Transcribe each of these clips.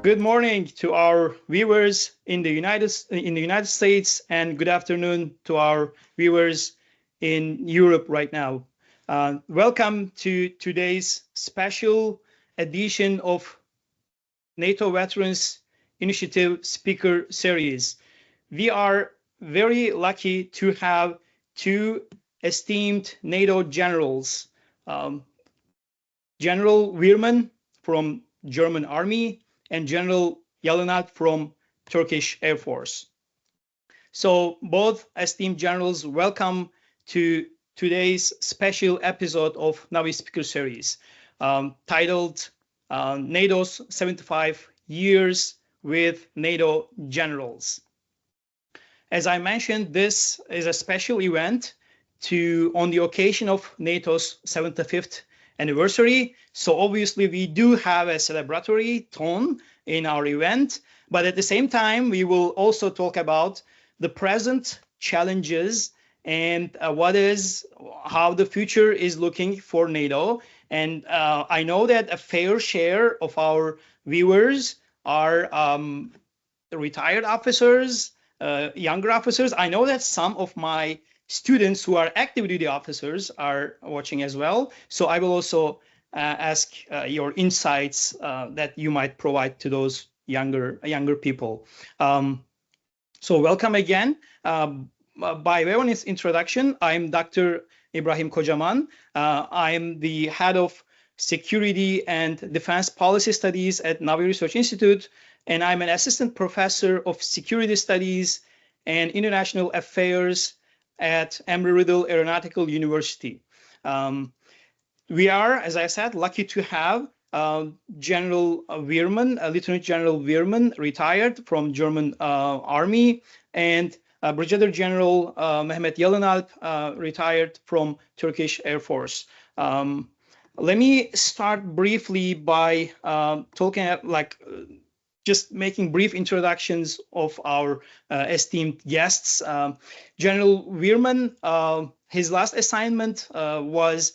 Good morning to our viewers in the United States, and good afternoon to our viewers in Europe right now. Welcome to today's special edition of NATO Veterans Initiative Speaker Series. We are very lucky to have two esteemed NATO generals, General Wehrman from German Army and General Yalınalp from Turkish Air Force. So both esteemed generals, welcome to today's special episode of Navi Speaker Series, titled NATO's 75 Years with NATO Generals. As I mentioned, this is a special event on the occasion of NATO's 75th anniversary. So obviously we do have a celebratory tone in our event, but at the same time, we will also talk about the present challenges and how the future is looking for NATO. And I know that a fair share of our viewers are retired officers, younger officers. I know that some of my students who are active duty officers are watching as well. So I will also ask your insights that you might provide to those younger people. So welcome again. By way of introduction, I'm Dr. Ibrahim Kocaman. I'm the head of Security and Defense Policy Studies at Navi Research Institute, and I'm an assistant professor of Security Studies and International Affairs at Embry-Riddle Aeronautical University. We are, as I said, lucky to have General Wehrman, Lieutenant General Wehrman, retired from German Army, and Brigadier General Mehmet Yalınalp, retired from Turkish Air Force. Let me start briefly by just making brief introductions of our esteemed guests. General Wehrman, his last assignment was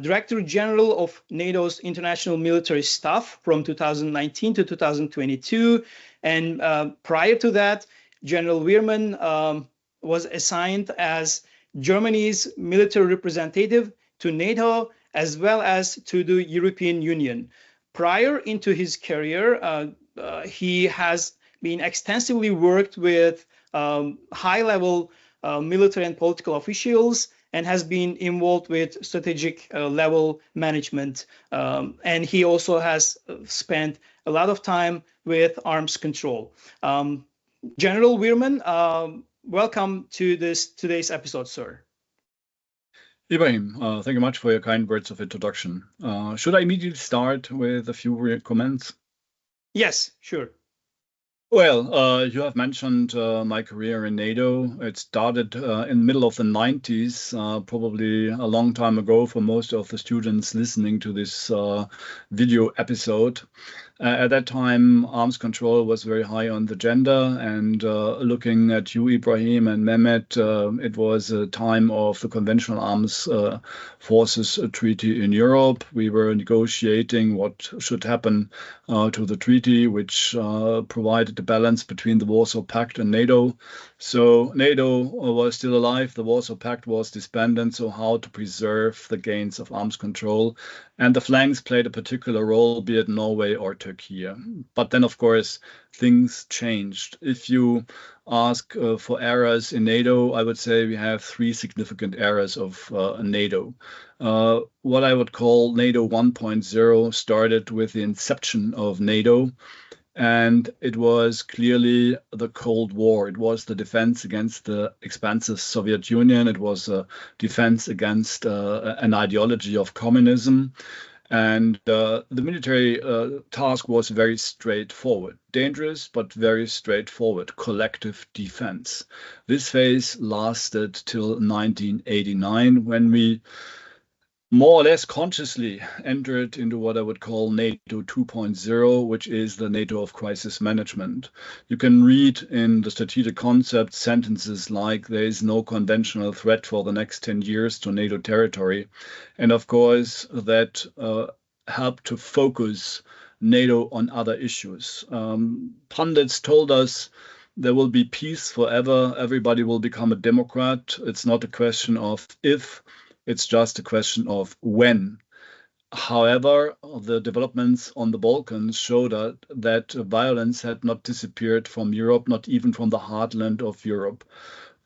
Director General of NATO's International Military Staff from 2019 to 2022. And prior to that, General Wehrman was assigned as Germany's military representative to NATO as well as to the European Union. Prior into his career, he has been extensively worked with high-level military and political officials and has been involved with strategic level management. And he also has spent a lot of time with arms control. General Wehrman, welcome to today's episode, sir. Ibrahim, thank you much for your kind words of introduction. Should I immediately start with a few comments? Yes, sure. Well, you have mentioned my career in NATO. It started in the middle of the 90s, probably a long time ago for most of the students listening to this video episode. At that time, arms control was very high on the agenda, and looking at you, Ibrahim and Mehmet, it was a time of the Conventional Arms Forces Treaty in Europe. We were negotiating what should happen to the treaty, which provided the balance between the Warsaw Pact and NATO. So NATO was still alive, the Warsaw Pact was disbanded, so how to preserve the gains of arms control. And the flanks played a particular role, be it Norway or Turkey. But then, of course, things changed. If you ask for eras in NATO, I would say we have three significant eras of NATO. What I would call NATO 1.0 started with the inception of NATO. And it was clearly the Cold War. It was the defense against the expansive Soviet Union. It was a defense against an ideology of communism. And the military task was very straightforward. Dangerous, but very straightforward. Collective defense. This phase lasted till 1989, when we more or less consciously entered into what I would call NATO 2.0, which is the NATO of crisis management. You can read in the strategic concept sentences like there is no conventional threat for the next 10 years to NATO territory. And of course, that helped to focus NATO on other issues. Pundits told us there will be peace forever. Everybody will become a democrat. It's not a question of if, it's just a question of when. However, the developments on the Balkans showed that violence had not disappeared from Europe, not even from the heartland of Europe.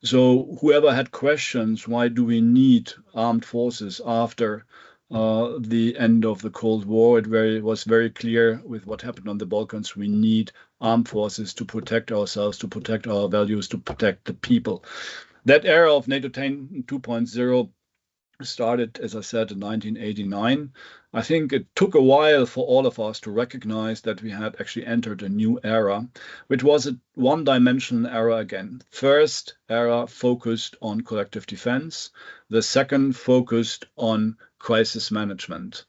So whoever had questions, why do we need armed forces after the end of the Cold War, it was very clear with what happened on the Balkans. We need armed forces to protect ourselves, to protect our values, to protect the people. That era of NATO 2.0 started, as I said, in 1989. I think it took a while for all of us to recognize that we had actually entered a new era, which was a one-dimensional era again. First era focused on collective defense. The second focused on crisis management.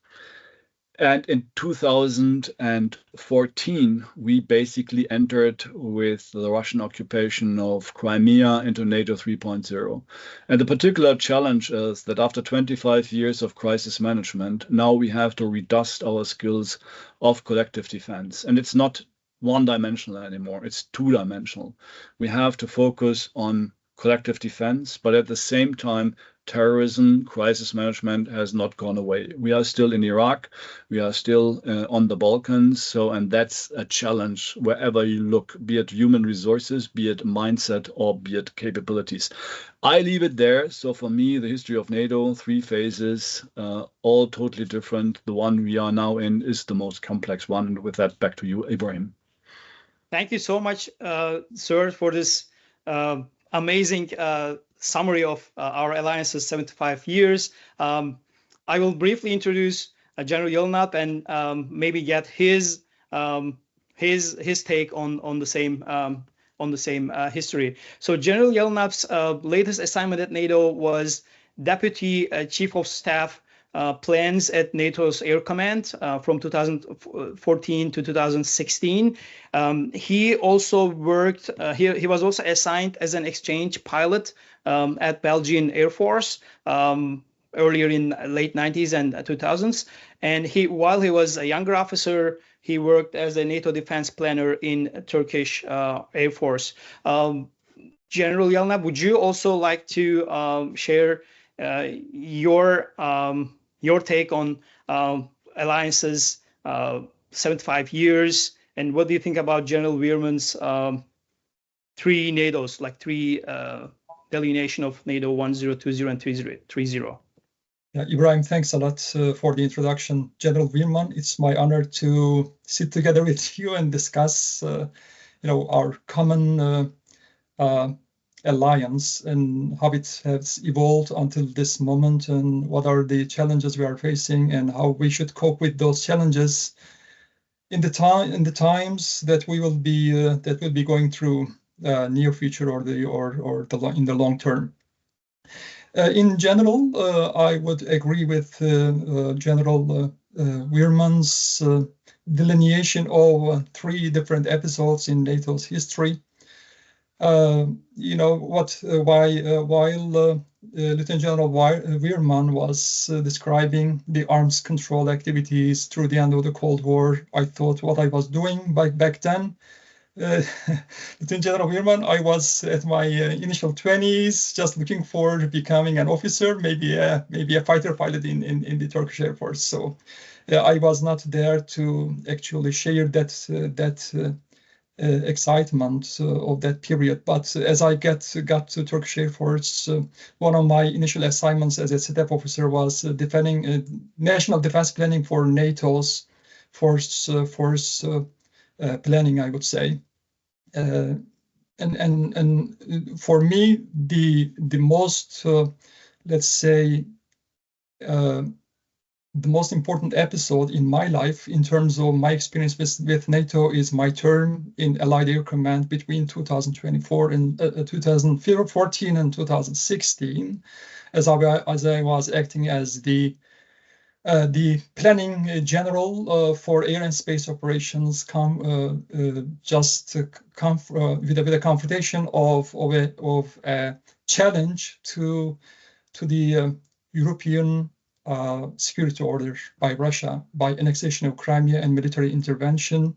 And in 2014, we basically entered with the Russian occupation of Crimea into NATO 3.0. And the particular challenge is that after 25 years of crisis management, now we have to redust our skills of collective defense. And it's not one-dimensional anymore, it's two-dimensional. We have to focus on collective defense, but at the same time, terrorism, crisis management has not gone away. We are still in Iraq, we are still on the Balkans, and that's a challenge wherever you look, be it human resources, be it mindset, or be it capabilities. I leave it there. So for me, the history of NATO, 3 phases, all totally different. The one we are now in is the most complex one. And with that, back to you, Ibrahim. Thank you so much, sir, for this amazing summary of our alliance's 75 years. I will briefly introduce General Yelnap and maybe get his take on the same history. So General Yelnap's latest assignment at NATO was Deputy Chief of Staff plans at NATO's Air Command from 2014 to 2016. He also worked, he was also assigned as an exchange pilot at Belgian Air Force earlier in late 90s and 2000s. And while he was a younger officer, he worked as a NATO defense planner in Turkish Air Force. General Yelnap, would you also like to share your take on Alliance's 75 years, and what do you think about General Wehrmann's 3 NATOs, like 3 delineation of NATO 10, 20, and 30? Yeah, Ibrahim, thanks a lot for the introduction. General Wehrmann, it's my honor to sit together with you and discuss, our common alliance and how it has evolved until this moment, and what are the challenges we are facing, and how we should cope with those challenges in the times that we will be going through near future or in the long term. In general, I would agree with General Wehrmann's delineation of 3 different episodes in NATO's history. While Lieutenant General Wehrmann was describing the arms control activities through the end of the Cold War, I thought what I was doing back then. Lieutenant General Wehrmann, I was at my initial 20s, just looking for becoming an officer, maybe a fighter pilot in the Turkish Air Force. So I was not there to actually share that excitement of that period. But as I got to Turkish Air Force, one of my initial assignments as a staff officer was defending national defense planning for NATO's force planning, I would say. And for me, the most the most important episode in my life in terms of my experience with NATO is my term in Allied Air Command between 2014 and 2016, as I was acting as the planning general for air and space operations, with a confrontation of a challenge to the European security order by Russia, by annexation of Crimea and military intervention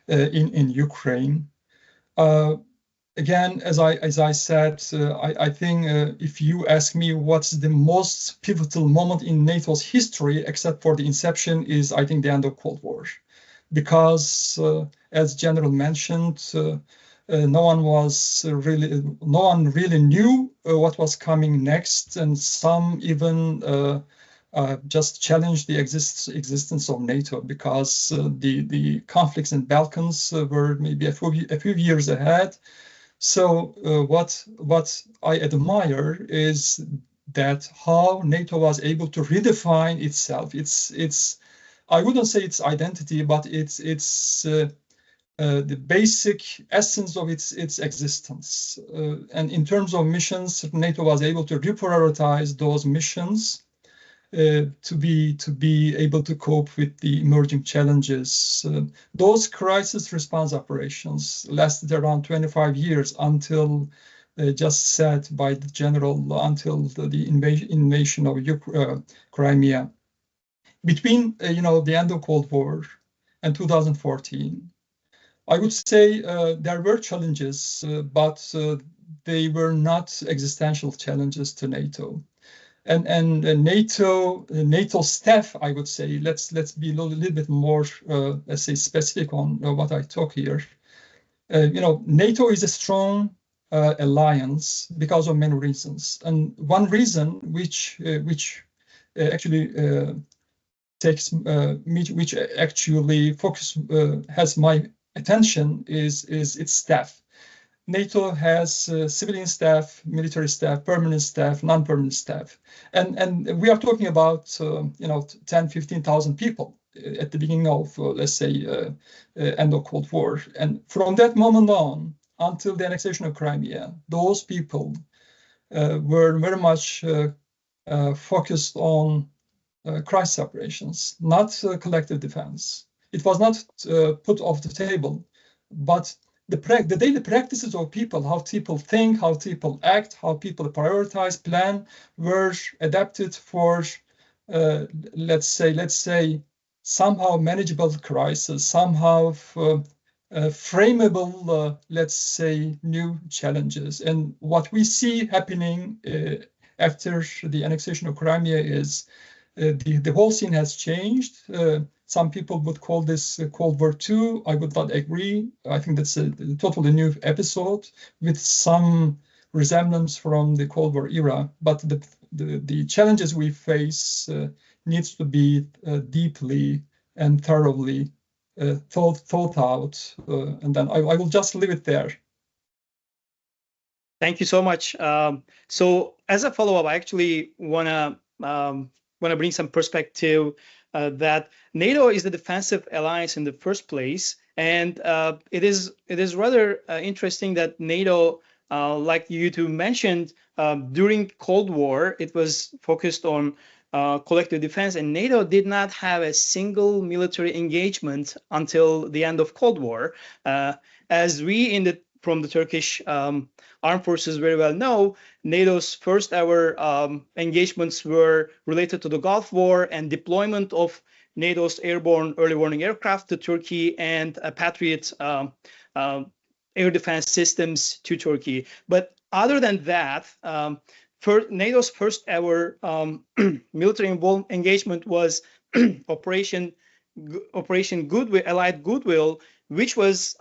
in Ukraine. Again, as I said, I think if you ask me what's the most pivotal moment in NATO's history, except for the inception, is I think the end of Cold War, because as General mentioned, no one really knew what was coming next, and some even just challenged the existence of NATO, because the conflicts in Balkans were maybe a few years ahead. So what I admire is that how NATO was able to redefine itself. It's I wouldn't say its identity, but it's the basic essence of its existence. And in terms of missions, NATO was able to reprioritize those missions to be able to cope with the emerging challenges. Those crisis response operations lasted around 25 years until, just said by the general, until the invasion of Crimea. Between the end of Cold War and 2014, I would say there were challenges, but they were not existential challenges to NATO. And NATO staff, I would say, let's be a little bit more, let's say, specific on what I talk here. NATO is a strong alliance because of many reasons, and one reason which actually has my attention is its staff. NATO has civilian staff, military staff, permanent staff, non-permanent staff. And we are talking about, 10, 15,000 people at the beginning of, let's say, end of Cold War. And from that moment on, until the annexation of Crimea, those people were very much focused on crisis operations, not collective defense. It was not put off the table, but the daily practices of people, how people think, how people act, how people prioritize, plan, were adapted for, let's say, somehow manageable crisis, somehow frameable, let's say, new challenges. And what we see happening after the annexation of Crimea is the whole scene has changed. Some people would call this Cold War II. I would not agree. I think that's a totally new episode with some resemblance from the Cold War era. But the challenges we face needs to be deeply and thoroughly thought out. And then I will just leave it there. Thank you so much. So as a follow-up, I actually want to bring some perspective that NATO is the defensive alliance in the first place, and it is rather interesting that NATO, like you two mentioned, during Cold War, it was focused on collective defense, and NATO did not have a single military engagement until the end of Cold War. As we from the Turkish armed forces very well know, NATO's first ever engagements were related to the Gulf War and deployment of NATO's airborne early warning aircraft to Turkey and Patriot air defense systems to Turkey. But other than that, NATO's first ever military engagement was Operation Goodwill, Allied Goodwill, which was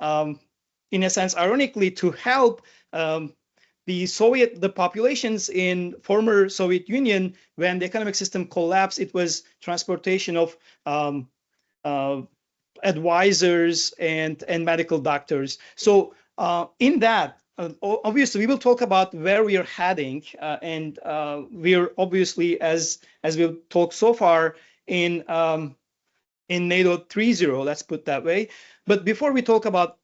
in a sense, ironically, to help the populations in former Soviet Union when the economic system collapsed. It was transportation of advisors and medical doctors. So in that, obviously, we will talk about where we are heading, and we are obviously, as we've talked so far, in NATO 3.0. Let's put that way. But before we talk about,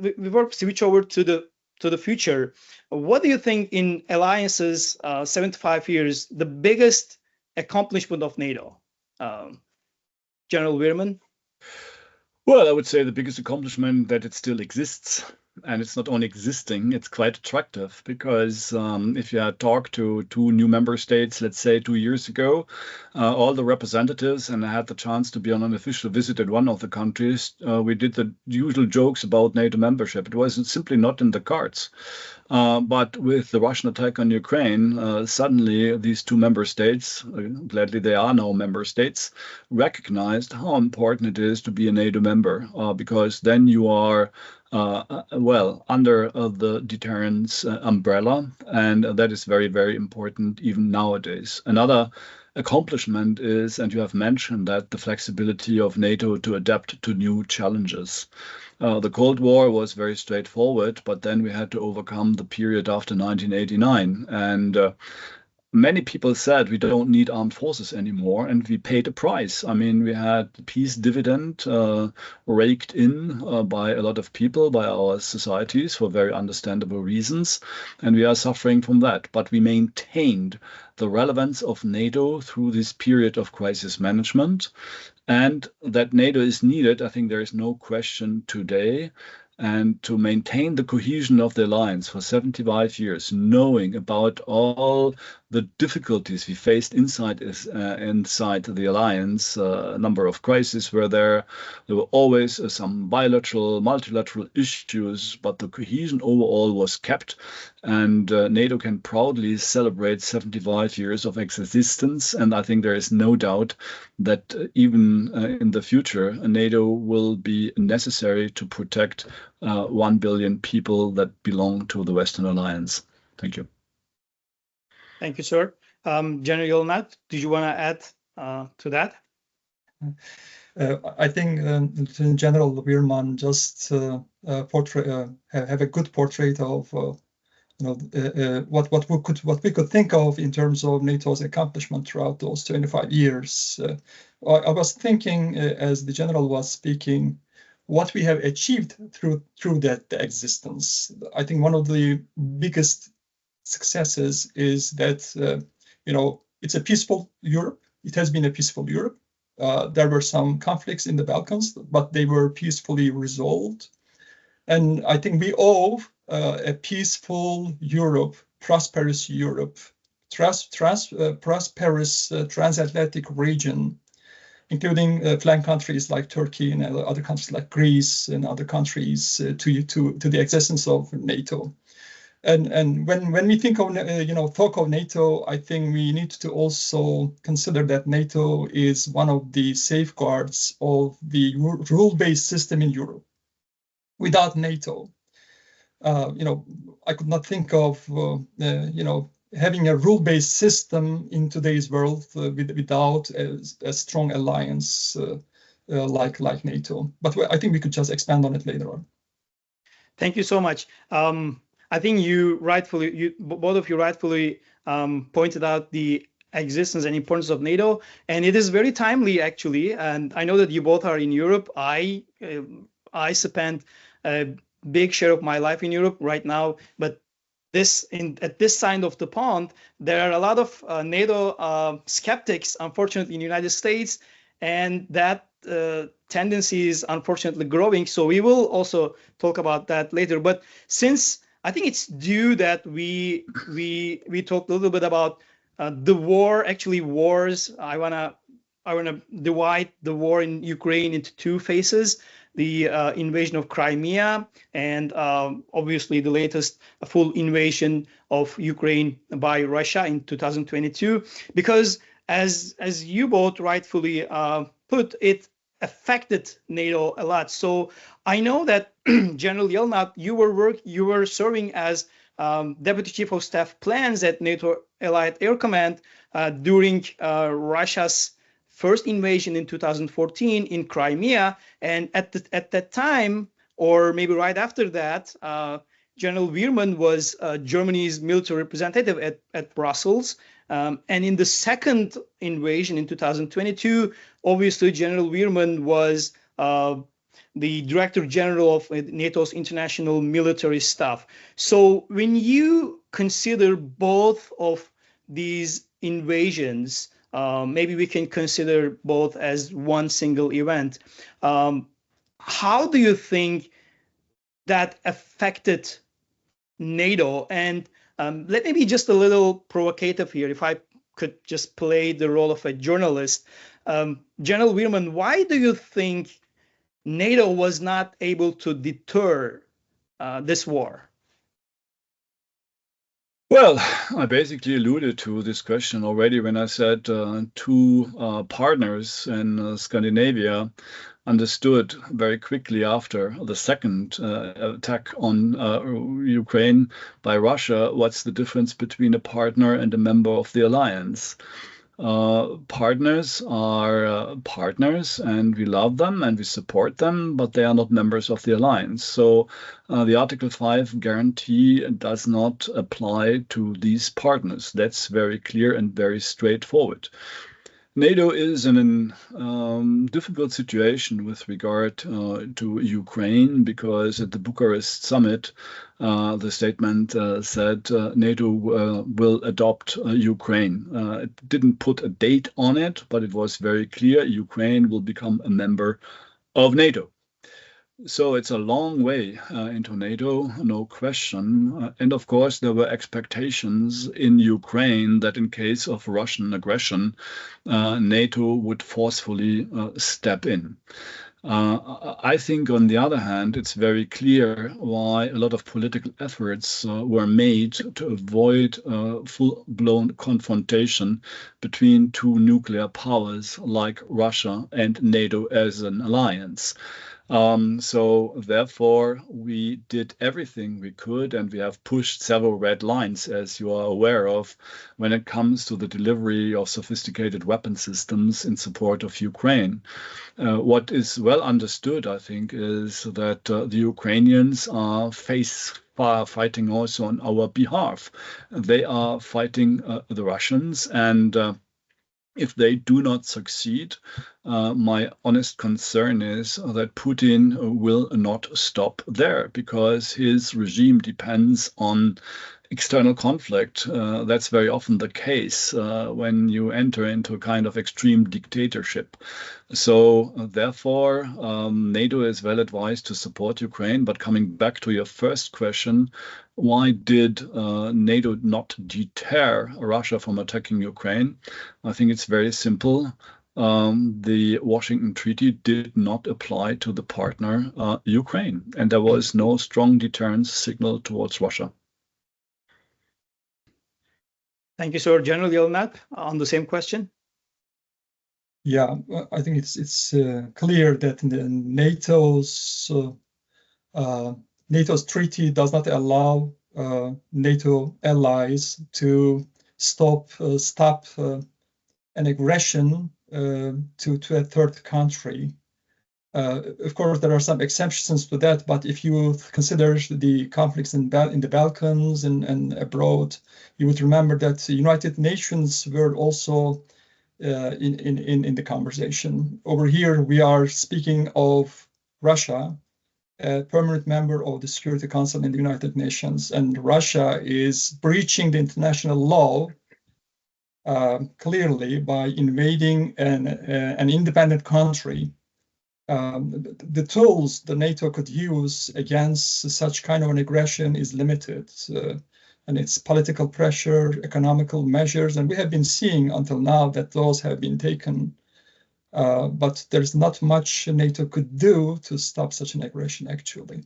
before we switch over to the future, what do you think in alliances 75 years, the biggest accomplishment of NATO? General Wehrman? Well, I would say the biggest accomplishment that it still exists. And it's not only existing, it's quite attractive because if you had talked to two new member states, let's say 2 years ago, all the representatives, and I had the chance to be on an official visit in one of the countries, we did the usual jokes about NATO membership. It was simply not in the cards. But with the Russian attack on Ukraine, suddenly these two member states, gladly they are now member states, recognized how important it is to be a NATO member, because then you are well, under the deterrence umbrella, and that is very, very important even nowadays. Another accomplishment is, and you have mentioned that, the flexibility of NATO to adapt to new challenges. The Cold War was very straightforward, but then we had to overcome the period after 1989. And many people said we don't need armed forces anymore, and we paid a price. I mean, we had the peace dividend raked in by a lot of people, by our societies, for very understandable reasons, and we are suffering from that. But we maintained the relevance of NATO through this period of crisis management, and that NATO is needed, I think there is no question today. And to maintain the cohesion of the alliance for 75 years, knowing about all the difficulties we faced inside the alliance, a number of crises were there. There were always some bilateral, multilateral issues, but the cohesion overall was kept. And NATO can proudly celebrate 75 years of existence. And I think there is no doubt that even in the future, NATO will be necessary to protect 1 billion people that belong to the Western Alliance. Thank you. Thank you, sir. General Yelnat, did you want to add to that? I think General Wehrmann just have a good portrait of what we could think of in terms of NATO's accomplishment throughout those 25 years. I was thinking as the general was speaking, what we have achieved through that existence. I think one of the biggest successes is that it's a peaceful Europe. It has been a peaceful Europe. There were some conflicts in the Balkans, but they were peacefully resolved. And I think we owe a peaceful Europe, prosperous Europe, prosperous transatlantic region, including flank countries like Turkey and other countries like Greece and other countries to the existence of NATO. And when we think of talk of NATO, I think we need to also consider that NATO is one of the safeguards of the rule-based system in Europe. Without NATO, I could not think of having a rule-based system in today's world without a strong alliance like NATO. But I think we could just expand on it later on. Thank you so much. I think both of you rightfully pointed out the existence and importance of NATO, and it is very timely actually. And I know that you both are in Europe. I spent a big share of my life in Europe right now, but at this side of the pond, there are a lot of NATO skeptics, unfortunately, in the United States, and that tendency is unfortunately growing. So we will also talk about that later. But since I think it's due that we talked a little bit about the war, actually wars. I wanna divide the war in Ukraine into two phases: the invasion of Crimea and obviously the latest full invasion of Ukraine by Russia in 2022. Because as you both rightfully put, it affected NATO a lot. So I know that General Yelnat, you were serving as Deputy Chief of Staff Plans at NATO Allied Air Command during Russia's first invasion in 2014 in Crimea, and at that time, or maybe right after that, General Wehrmann was Germany's military representative at Brussels. And in the second invasion in 2022, obviously General Wehrmann was the Director General of NATO's international military staff. So when you consider both of these invasions, maybe we can consider both as one single event. How do you think that affected NATO? And let me be just a little provocative here, if I could just play the role of a journalist. General Wehrman, why do you think NATO was not able to deter this war? Well, I basically alluded to this question already when I said two partners in Scandinavia understood very quickly after the second attack on Ukraine by Russia what's the difference between a partner and a member of the alliance. Partners are partners, and we love them and we support them, but they are not members of the alliance. So the Article 5 guarantee does not apply to these partners. That's very clear and very straightforward. NATO is in a difficult situation with regard to Ukraine, because at the Bucharest summit, the statement said NATO will adopt Ukraine. It didn't put a date on it, but it was very clear Ukraine will become a member of NATO. So it's a long way into NATO, no question. And of course, there were expectations in Ukraine that in case of Russian aggression, NATO would forcefully step in. I think, on the other hand, it's very clear why a lot of political efforts were made to avoid full-blown confrontation between two nuclear powers like Russia and NATO as an alliance. So therefore, we did everything we could, and we have pushed several red lines, as you are aware of, when it comes to the delivery of sophisticated weapon systems in support of Ukraine. What is well understood, I think, is that the Ukrainians are fighting also on our behalf. They are fighting the Russians, and if they do not succeed, my honest concern is that Putin will not stop there, because his regime depends on external conflict. That's very often the case when you enter into a kind of extreme dictatorship. So therefore, NATO is well advised to support Ukraine. But coming back to your first question, why did NATO not deter Russia from attacking Ukraine? I think it's very simple. The Washington Treaty did not apply to the partner Ukraine, and there was no strong deterrence signal towards Russia. Thank you, sir. General Yelnat, on the same question. Yeah, I think it's clear that the NATO's treaty does not allow NATO allies to stop an aggression to a third country. Of course, there are some exceptions to that, but if you consider the conflicts in the Balkans and abroad, you would remember that the United Nations were also in the conversation. Over here, we are speaking of Russia, a permanent member of the Security Council in the United Nations, and Russia is breaching the international law clearly by invading an independent country. The tools the NATO could use against such kind of an aggression is limited, and it's political pressure, economical measures, and we have been seeing until now that those have been taken, but there's not much NATO could do to stop such an aggression, actually.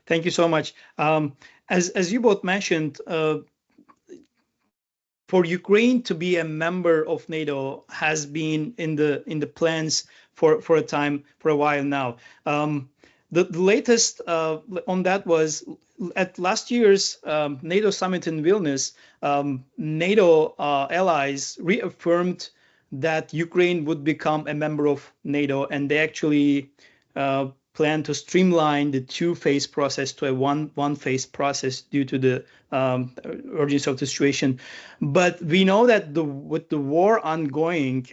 Thank you so much. As you both mentioned, for Ukraine to be a member of NATO has been in the plans for a while now. The latest on that was at last year's NATO summit in Vilnius. NATO allies reaffirmed that Ukraine would become a member of NATO, and they actually plan to streamline the two-phase process to a one-phase process due to the urgency of the situation. But we know that with the war ongoing,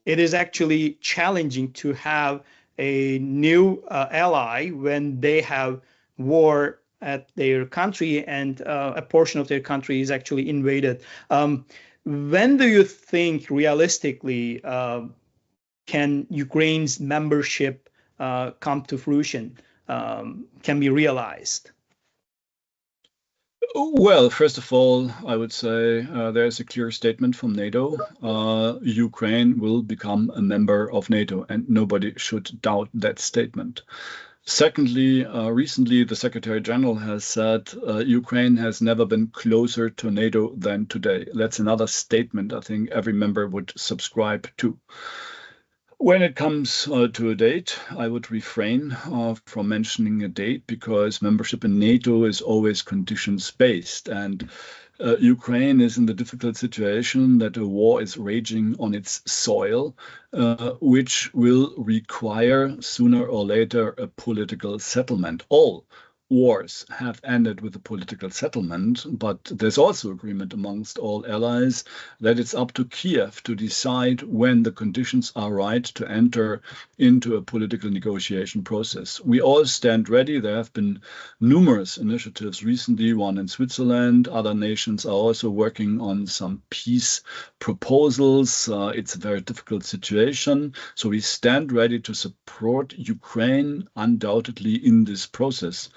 it is actually challenging to have a new ally when they have war at their country and a portion of their country is actually invaded. When do you think realistically can Ukraine's membership come to fruition, can be realized? Well, first of all, I would say there's a clear statement from NATO. Ukraine will become a member of NATO, and nobody should doubt that statement. Secondly, recently the Secretary General has said Ukraine has never been closer to NATO than today. That's another statement I think every member would subscribe to. When it comes to a date, I would refrain from mentioning a date because membership in NATO is always conditions-based, and Ukraine is in the difficult situation that a war is raging on its soil, which will require sooner or later a political settlement. All wars have ended with a political settlement, but there's also agreement amongst all allies that it's up to Kiev to decide when the conditions are right to enter into a political negotiation process. We all stand ready. There have been numerous initiatives recently, one in Switzerland. Other nations are also working on some peace proposals. It's a very difficult situation. So we stand ready to support Ukraine undoubtedly in this process.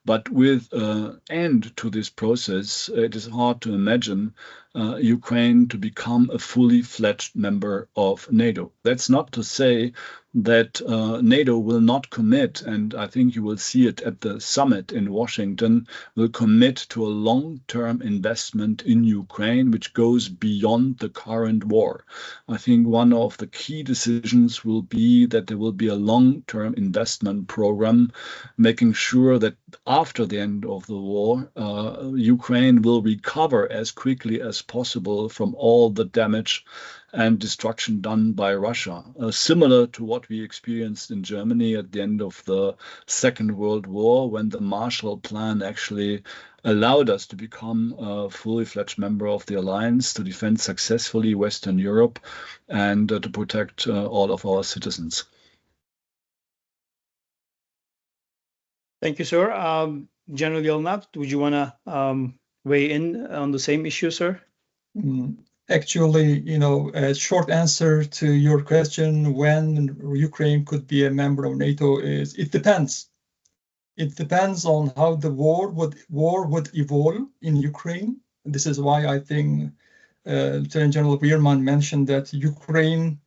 But with an end to this process, it is hard to imagine Ukraine to become a fully fledged member of NATO. That's not to say that NATO will not commit, and I think you will see it at the summit in Washington, will commit to a long-term investment in Ukraine, which goes beyond the current war. I think one of the key decisions will be that there will be a long-term investment program, making sure that after the end of the war, Ukraine will recover as quickly as possible from all the damage and destruction done by Russia, similar to what we experienced in Germany at the end of the Second World War, when the Marshall Plan actually allowed us to become a fully fledged member of the alliance, to defend successfully Western Europe, and to protect all of our citizens. Thank you, sir. General Yelnat, would you want to weigh in on the same issue, sir? Actually, a short answer to your question, when Ukraine could be a member of NATO, is it depends. It depends on how the war would evolve in Ukraine. This is why I think Lieutenant General Wehrman mentioned that Ukraine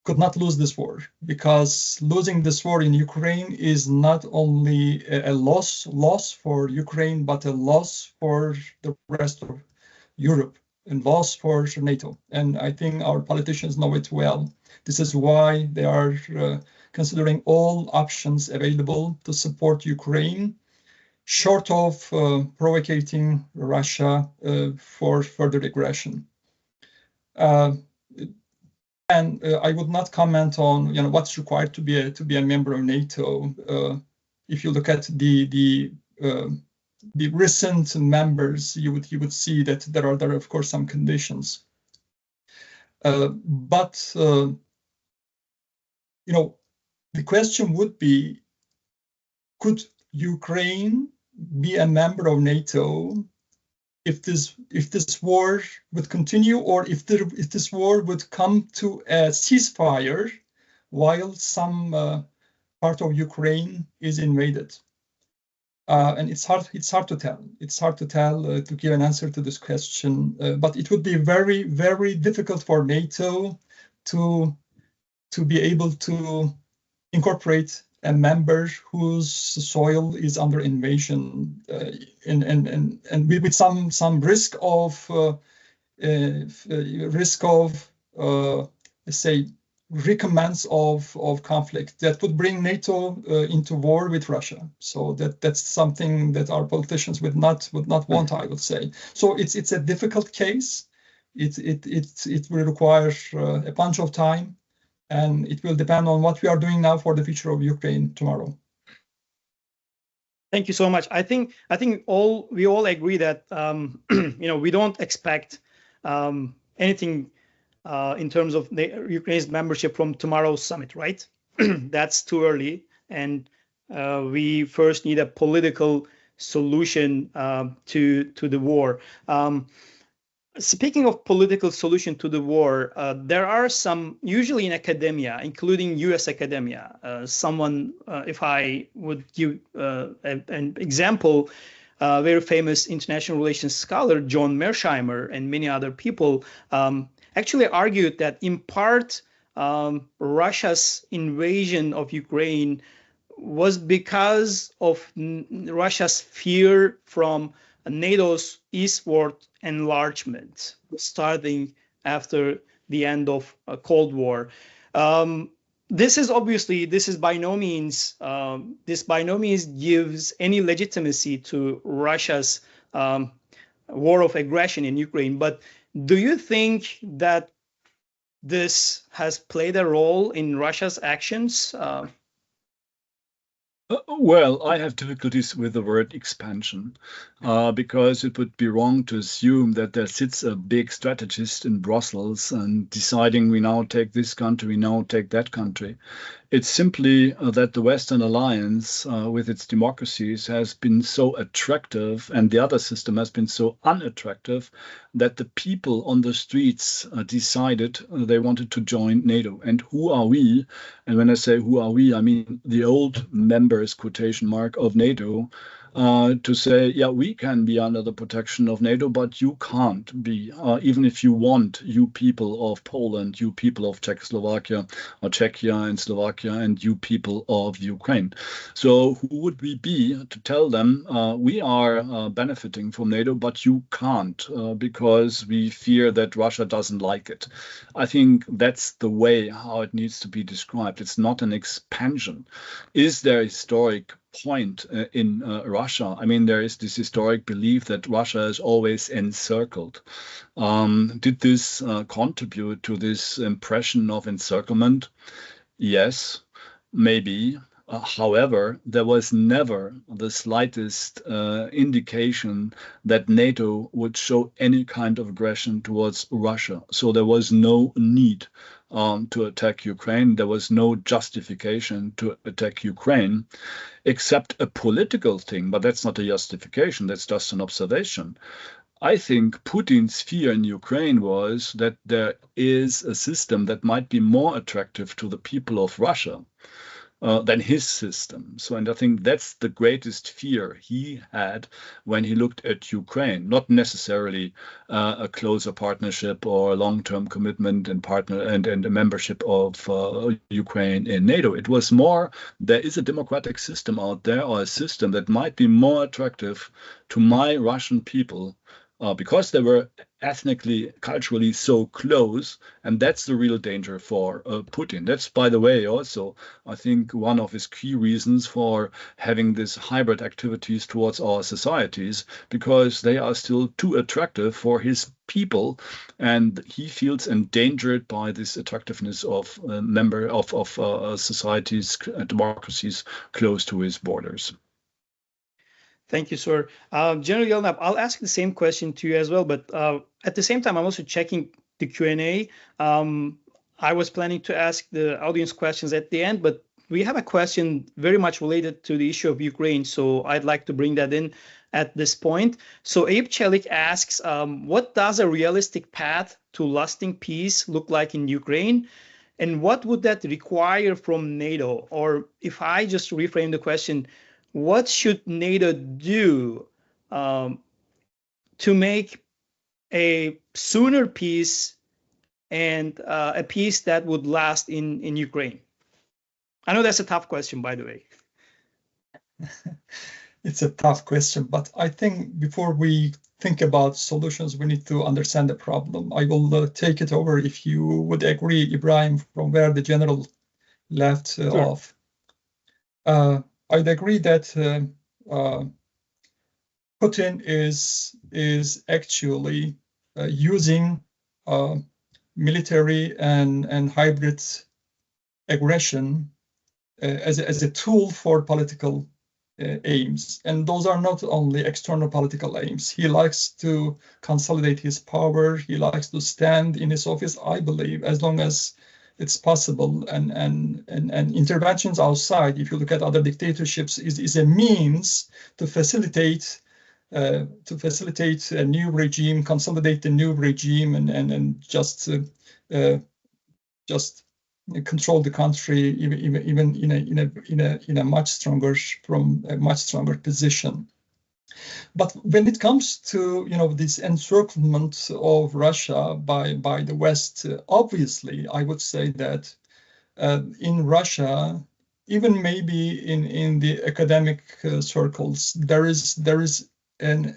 could not lose this war, because losing this war in Ukraine is not only a loss for Ukraine, but a loss for the rest of Europe and loss for NATO. And I think our politicians know it well. This is why they are considering all options available to support Ukraine, short of provoking Russia for further aggression. And I would not comment on what's required to be a member of NATO. If you look at the recent members, you would see that there are of course some conditions. But the question would be, could Ukraine be a member of NATO if this war would continue, or if this war would come to a ceasefire while some part of Ukraine is invaded? And it's hard to tell. It's hard to tell to give an answer to this question. But it would be very, very difficult for NATO to be able to incorporate a member whose soil is under invasion, and with some risk of let's say recompense of conflict that would bring NATO into war with Russia. So that's something that our politicians would not want, I would say. So it's a difficult case. It will require a bunch of time, and it will depend on what we are doing now for the future of Ukraine tomorrow. Thank you so much. I think we all agree that we don't expect anything in terms of Ukraine's membership from tomorrow's summit, right? That's too early, and we first need a political solution to the war. speaking of political solution to the war, there are some, usually in academia, including U.S. academia. If I would give an example, very famous international relations scholar John Mearsheimer and many other people actually argued that in part Russia's invasion of Ukraine was because of Russia's fear from NATO's eastward enlargement starting after the end of Cold War. This by no means gives any legitimacy to Russia's war of aggression in Ukraine. But do you think that this has played a role in Russia's actions? Well, I have difficulties with the word expansion because it would be wrong to assume that there sits a big strategist in Brussels and deciding we now take this country, we now take that country. It's simply that the Western alliance with its democracies has been so attractive and the other system has been so unattractive that the people on the streets decided they wanted to join NATO. And who are we? And when I say who are we, I mean the old members, quotation mark, of NATO, to say, yeah, we can be under the protection of NATO, but you can't be, even if you want, you people of Poland, you people of Czechoslovakia or Czechia and Slovakia, and you people of Ukraine. So who would we be to tell them we are benefiting from NATO, but you can't because we fear that Russia doesn't like it? I think that's the way how it needs to be described. It's not an expansion. Is there a historic point in Russia? I mean, there is this historic belief that Russia is always encircled. Did this contribute to this impression of encirclement? Yes, maybe. However, there was never the slightest indication that NATO would show any kind of aggression towards Russia. So there was no need to attack Ukraine. There was no justification to attack Ukraine, except a political thing. But that's not a justification. That's just an observation. I think Putin's fear in Ukraine was that there is a system that might be more attractive to the people of Russia than his system. So, and I think that's the greatest fear he had when he looked at Ukraine, not necessarily a closer partnership or a long-term commitment and a membership of Ukraine in NATO. It was more, there is a democratic system out there, or a system that might be more attractive to my Russian people because they were ethnically, culturally so close, and that's the real danger for Putin. That's, by the way, also, I think, one of his key reasons for having these hybrid activities towards our societies, because they are still too attractive for his people, and he feels endangered by this attractiveness of societies, democracies close to his borders. Thank you, sir. General Yelnap, I'll ask the same question to you as well, but at the same time, I'm also checking the Q&A. I was planning to ask the audience questions at the end, but we have a question very much related to the issue of Ukraine, so I'd like to bring that in at this point. So Abe Chelik asks, what does a realistic path to lasting peace look like in Ukraine? And what would that require from NATO? Or if I just reframe the question, what should NATO do to make a sooner peace and a peace that would last in Ukraine? I know that's a tough question, by the way. It's a tough question, but I think before we think about solutions, we need to understand the problem. I will take it over, if you would agree, Ibrahim, from where the general left off. I'd agree that Putin is actually using military and hybrid aggression as a tool for political aims. And those are not only external political aims. He likes to consolidate his power. He likes to stand in his office, I believe, as long as it's possible. And interventions outside, if you look at other dictatorships, is a means to facilitate to facilitate a new regime, consolidate the new regime, and just control the country even in a much stronger position. But when it comes to this encirclement of Russia by the West, obviously I would say that in Russia, even maybe in the academic circles, there is an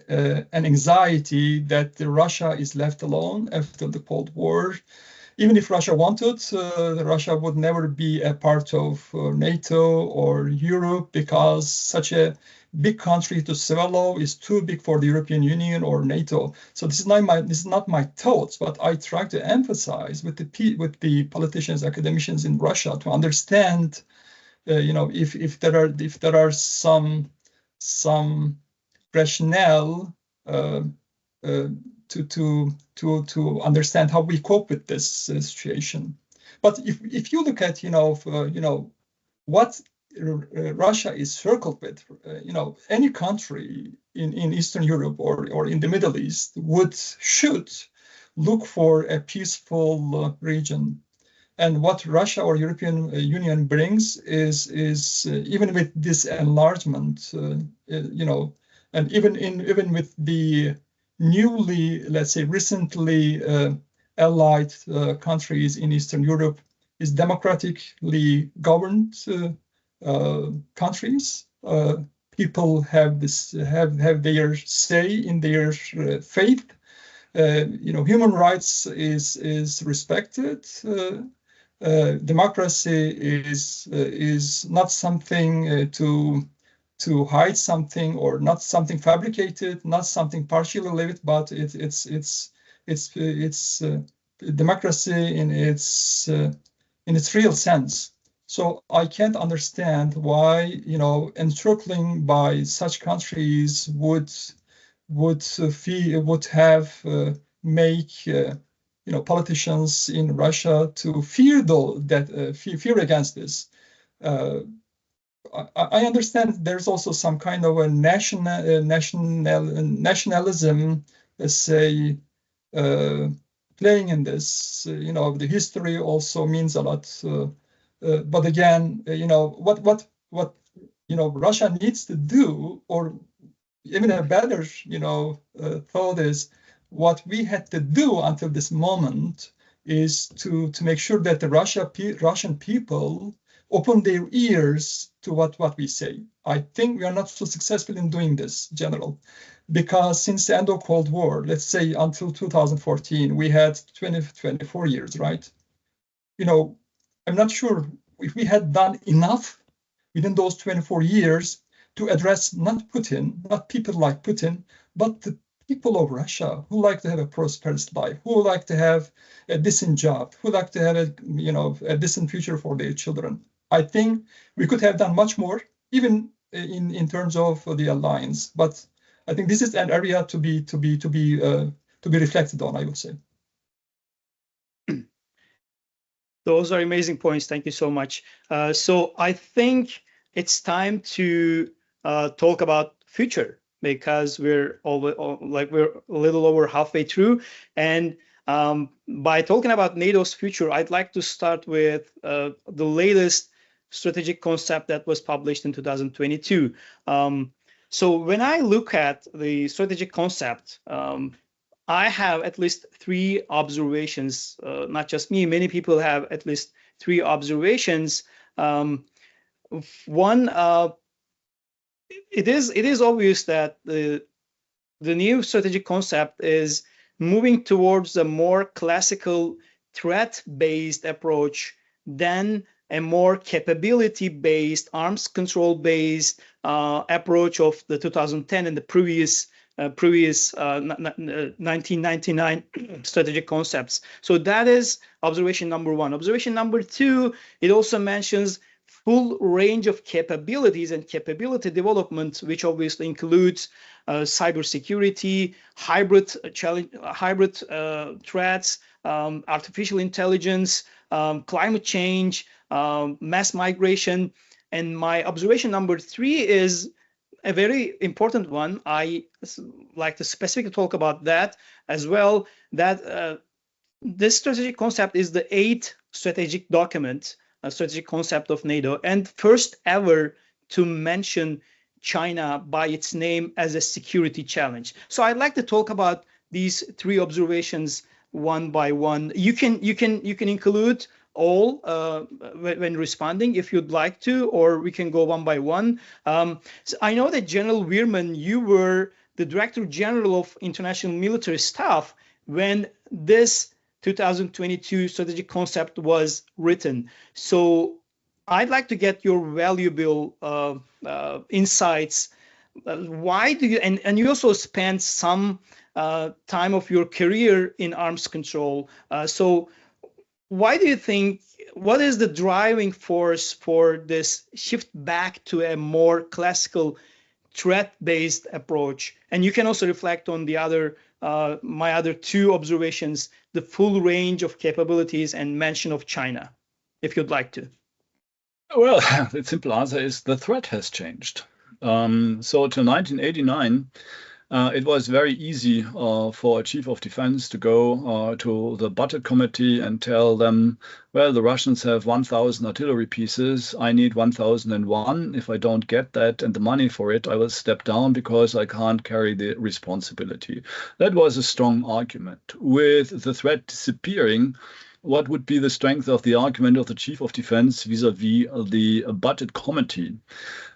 anxiety that Russia is left alone after the Cold War. Even if Russia wanted, Russia would never be a part of NATO or Europe, because such a big country to swallow is too big for the European Union or NATO. So this is not my thoughts, but I try to emphasize with the politicians, academicians in Russia to understand, if there are some rationale to understand how we cope with this situation. But if you look at what Russia is circled with, any country in Eastern Europe or in the Middle East should look for a peaceful region. And what Russia or European Union brings is even with this enlargement, and even with the newly, let's say, recently allied countries in Eastern Europe, is democratically governed countries. People have their say in their faith. Human rights is respected. Democracy is not something to hide something, or not something fabricated, not something partially lived, but it's democracy in its real sense. So I can't understand why encircling by such countries would make politicians in Russia to fear fear against this. I understand there's also some kind of a nationalism, let's say, playing in this. The history also means a lot. But again, what Russia needs to do, or even a better thought is, what we had to do until this moment is to make sure that the Russian people open their ears to what we say. I think we are not so successful in doing this, General, because since the end of Cold War, let's say until 2014, we had 24 years, right? I'm not sure if we had done enough within those 24 years to address not Putin, not people like Putin, but the people of Russia who like to have a prosperous life, who like to have a decent job, who like to have a decent future for their children. I think we could have done much more, even in terms of the alliance. But I think this is an area to be reflected on, I would say. Those are amazing points. Thank you so much. So I think it's time to talk about future, because we're a little over halfway through. And by talking about NATO's future, I'd like to start with the latest strategic concept that was published in 2022. So when I look at the strategic concept, I have at least three observations. Not just me, many people have at least three observations. One, it is obvious that the new strategic concept is moving towards a more classical threat-based approach than a more capability-based, arms control-based approach of the 2010 and the previous 1999 strategic concepts. So that is observation number one. Observation number two, it also mentions full range of capabilities and capability development, which obviously includes cybersecurity, hybrid threats, artificial intelligence, climate change, mass migration. And my observation number three is a very important one. I like to specifically talk about that as well, that this strategic concept is the 8th strategic document, a strategic concept of NATO, and first ever to mention China by its name as a security challenge. So I'd like to talk about these 3 observations one by one. You can include all when responding if you'd like to, or we can go one by one. So I know that General Wehrman, you were the Director General of International Military Staff when this 2022 strategic concept was written. So I'd like to get your valuable insights. Why do you, and you also spent some time of your career in arms control. So why do you think, what is the driving force for this shift back to a more classical threat-based approach? And you can also reflect on the other, my other 2 observations, the full range of capabilities and mention of China, if you'd like to. Well, the simple answer is the threat has changed. So to 1989, it was very easy for a chief of defense to go to the budget committee and tell them, well, the Russians have 1,000 artillery pieces. I need 1,001. If I don't get that and the money for it, I will step down because I can't carry the responsibility. That was a strong argument. With the threat disappearing, what would be the strength of the argument of the chief of defense vis-a-vis the budget committee?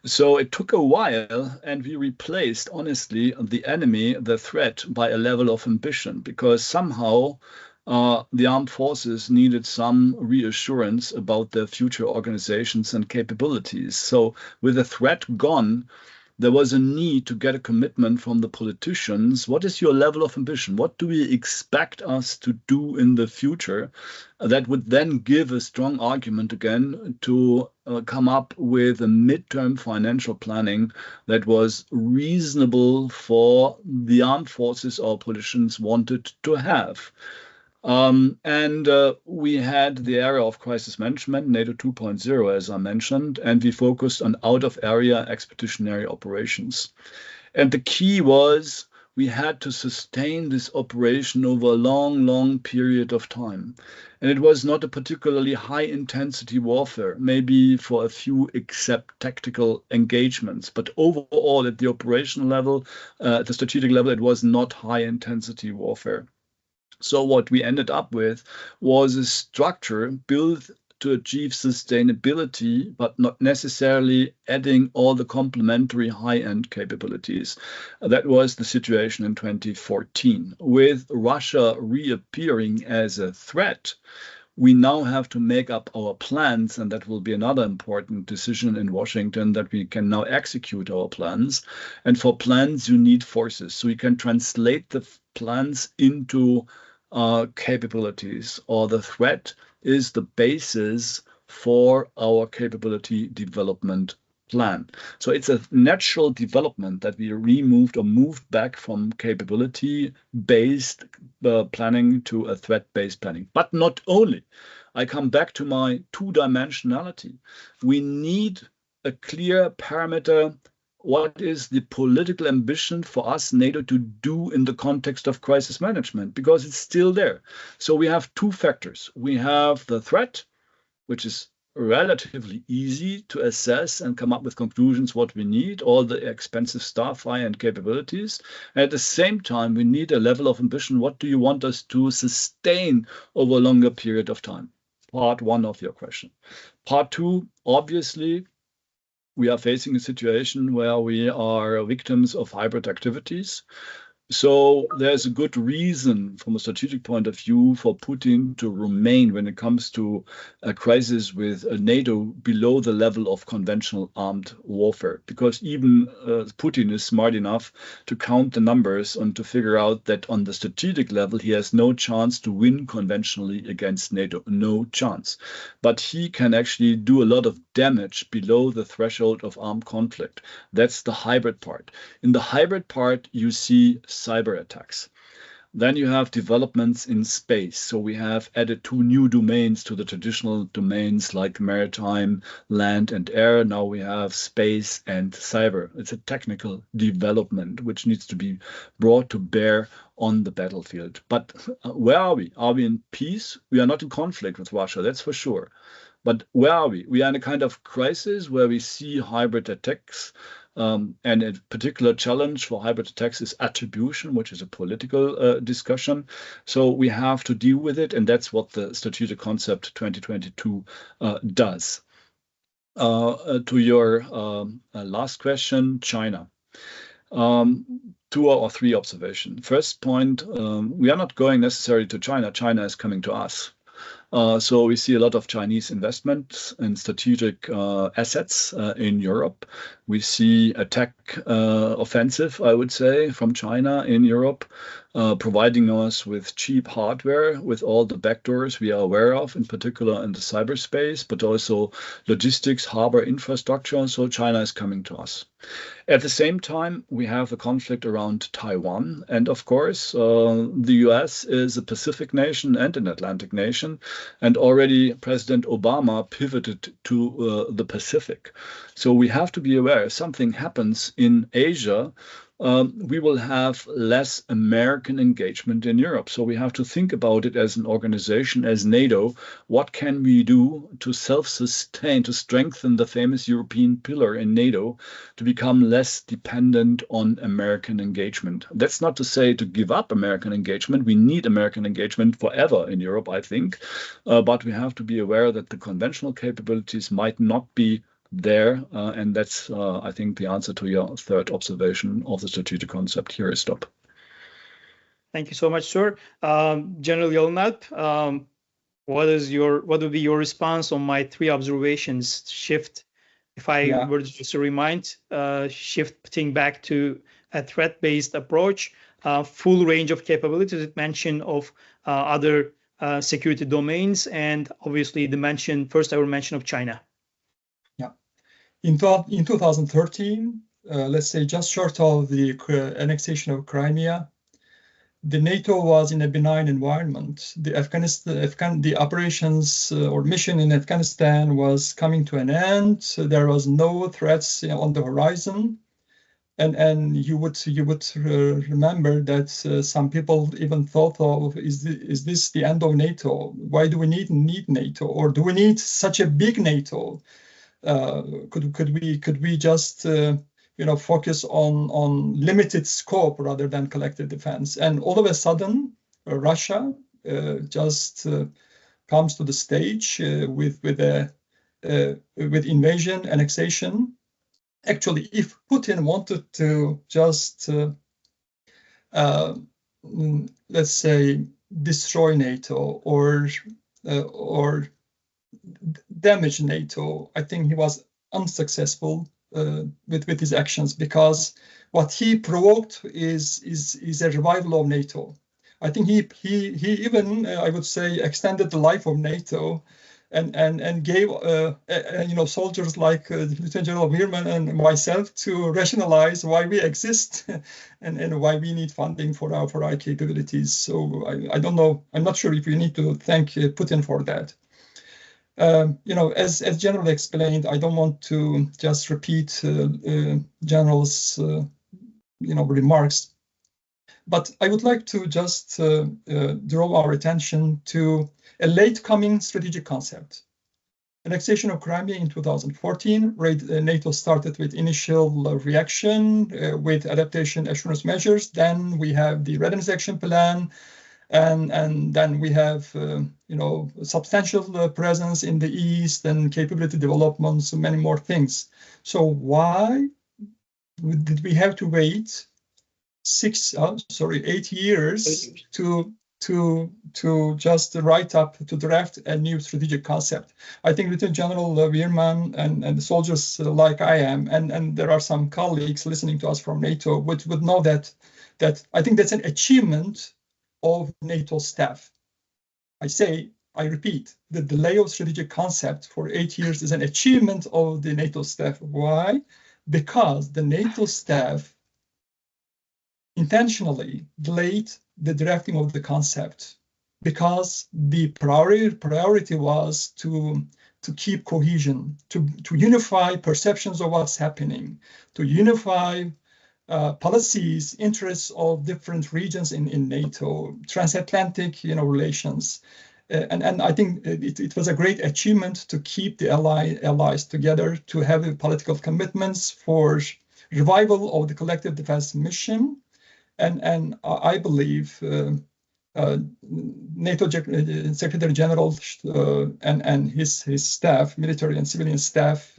So it took a while, and we replaced, honestly, the enemy, the threat, by a level of ambition, because somehow the armed forces needed some reassurance about their future organizations and capabilities. So with the threat gone, there was a need to get a commitment from the politicians. What is your level of ambition? What do we expect us to do in the future? That would then give a strong argument again to come up with a midterm financial planning that was reasonable for the armed forces our politicians wanted to have. We had the area of crisis management, NATO 2.0, as I mentioned, and we focused on out-of-area expeditionary operations. And the key was we had to sustain this operation over a long, long period of time. And it was not a particularly high-intensity warfare, maybe for a few except tactical engagements. But overall, at the operational level, at the strategic level, it was not high-intensity warfare. So what we ended up with was a structure built to achieve sustainability, but not necessarily adding all the complementary high-end capabilities. That was the situation in 2014. With Russia reappearing as a threat, we now have to make up our plans, and that will be another important decision in Washington, that we can now execute our plans. And for plans, you need forces. So you can translate the plans into capabilities, or the threat is the basis for our capability development plan. So it's a natural development that we removed or moved back from capability-based planning to a threat-based planning. But not only. I come back to my 2-dimensionality. We need a clear parameter. What is the political ambition for us, NATO, to do in the context of crisis management? Because it's still there. So we have 2 factors. We have the threat, which is relatively easy to assess and come up with conclusions what we need, all the expensive staff, high-end capabilities. And at the same time, we need a level of ambition. What do you want us to sustain over a longer period of time? Part 1 of your question. Part 2, obviously, we are facing a situation where we are victims of hybrid activities. So there's a good reason from a strategic point of view for Putin to remain, when it comes to a crisis with NATO, below the level of conventional armed warfare. Because even Putin is smart enough to count the numbers and to figure out that on the strategic level, he has no chance to win conventionally against NATO, no chance. But he can actually do a lot of damage below the threshold of armed conflict. That's the hybrid part. In the hybrid part, you see cyber attacks. Then you have developments in space. So we have added 2 new domains to the traditional domains like maritime, land, and air. Now we have space and cyber. It's a technical development which needs to be brought to bear on the battlefield. But where are we? Are we in peace? We are not in conflict with Russia, that's for sure. But where are we? We are in a kind of crisis where we see hybrid attacks. And a particular challenge for hybrid attacks is attribution, which is a political discussion. So we have to deal with it, and that's what the strategic concept 2022 does. To your last question, China. 2 or 3 observations. First point, we are not going necessarily to China. China is coming to us. So we see a lot of Chinese investments in strategic assets in Europe. We see a tech offensive, I would say, from China in Europe, providing us with cheap hardware with all the backdoors we are aware of, in particular in the cyberspace, but also logistics, harbor infrastructure. So China is coming to us. At the same time, we have a conflict around Taiwan. And of course, the US is a Pacific nation and an Atlantic nation. And already President Obama pivoted to the Pacific. So we have to be aware if something happens in Asia, we will have less American engagement in Europe. So we have to think about it as an organization, as NATO. What can we do to self-sustain, to strengthen the famous European pillar in NATO, to become less dependent on American engagement? That's not to say to give up American engagement. We need American engagement forever in Europe, I think. But we have to be aware that the conventional capabilities might not be there, and that's, I think, the answer to your third observation of the strategic concept. Here I stop. Thank you so much, sir. General Yelnat, what would be your response on my 3 observations? Shift, if I were just to remind, shifting back to a threat-based approach, full range of capabilities, mention of other security domains, and obviously the first ever mention of China. In 2013, let's say just short of the annexation of Crimea, the NATO was in a benign environment. The operations or mission in Afghanistan was coming to an end. There was no threats on the horizon, and you would remember that some people even thought of, is this the end of NATO? Why do we need NATO, or do we need such a big NATO? Could we just focus on limited scope rather than collective defense? And all of a sudden, Russia just comes to the stage with invasion, annexation. Actually, if Putin wanted to just let's say destroy NATO or damage NATO, I think he was unsuccessful with his actions, because what he provoked is a revival of NATO. I think he even I would say extended the life of NATO, and gave soldiers like Lieutenant General Wehrman and myself to rationalize why we exist and why we need funding for our capabilities. So I don't know. I'm not sure if we need to thank Putin for that. As General explained, I don't want to just repeat General's remarks, but I would like to just draw our attention to a late coming strategic concept. Annexation of Crimea in 2014, NATO started with initial reaction with adaptation assurance measures. Then we have the readiness action plan. And then we have, substantial presence in the East and capability developments and many more things. So why did we have to wait 8 years to just write up, to draft a new strategic concept? I think Lieutenant General Wehrman and the soldiers like I am, and there are some colleagues listening to us from NATO would know that I think that's an achievement of NATO staff. I repeat, the delay of strategic concept for 8 years is an achievement of the NATO staff. Why? Because the NATO staff intentionally delayed the drafting of the concept because the priority was to keep cohesion, to unify perceptions of what's happening, to unify policies, interests of different regions in NATO, transatlantic, relations. And I think it was a great achievement to keep the allies together, to have political commitments for revival of the collective defense mission. And I believe NATO Secretary General and his staff, military and civilian staff,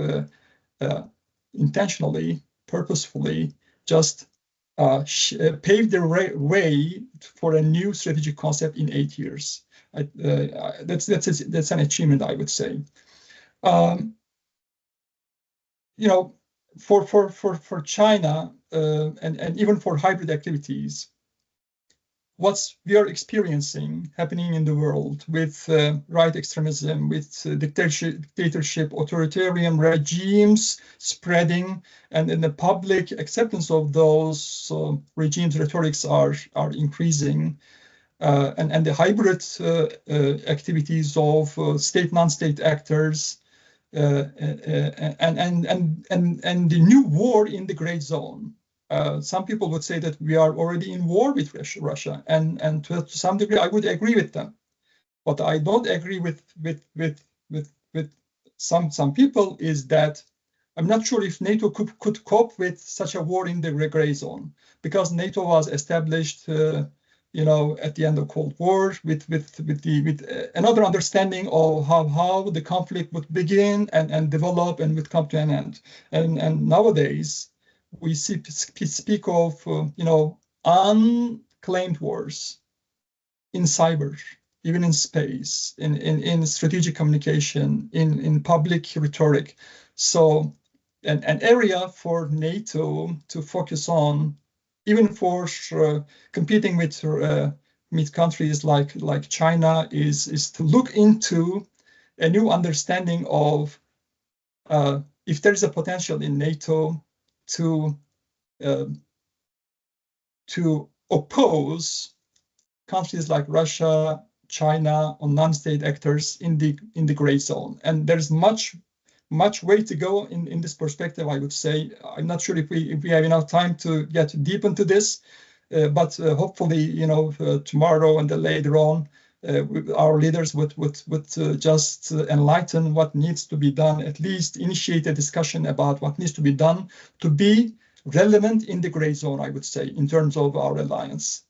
intentionally, purposefully, just paved the way for a new strategic concept in 8 years. That's an achievement, I would say. For China and even for hybrid activities, what we are experiencing happening in the world with right extremism, with dictatorship, authoritarian regimes spreading, and the public acceptance of those regimes' rhetorics are increasing, and the hybrid activities of state, non-state actors, and the new war in the gray zone. Some people would say that we are already in war with Russia, and to some degree, I would agree with them. What I don't agree with some people is that I'm not sure if NATO could cope with such a war in the gray zone, because NATO was established, at the end of Cold War with another understanding of how the conflict would begin and develop and would come to an end. And nowadays, we speak of unclaimed wars in cyber, even in space, in strategic communication, in public rhetoric. So an area for NATO to focus on, even for competing with countries like China, is to look into a new understanding of if there is a potential in NATO to oppose countries like Russia, China, or non-state actors in the gray zone. And there's much way to go in this perspective, I would say. I'm not sure if we have enough time to get deep into this, but hopefully, tomorrow and then later on, our leaders would just enlighten what needs to be done, at least initiate a discussion about what needs to be done to be relevant in the gray zone, I would say, in terms of our alliance.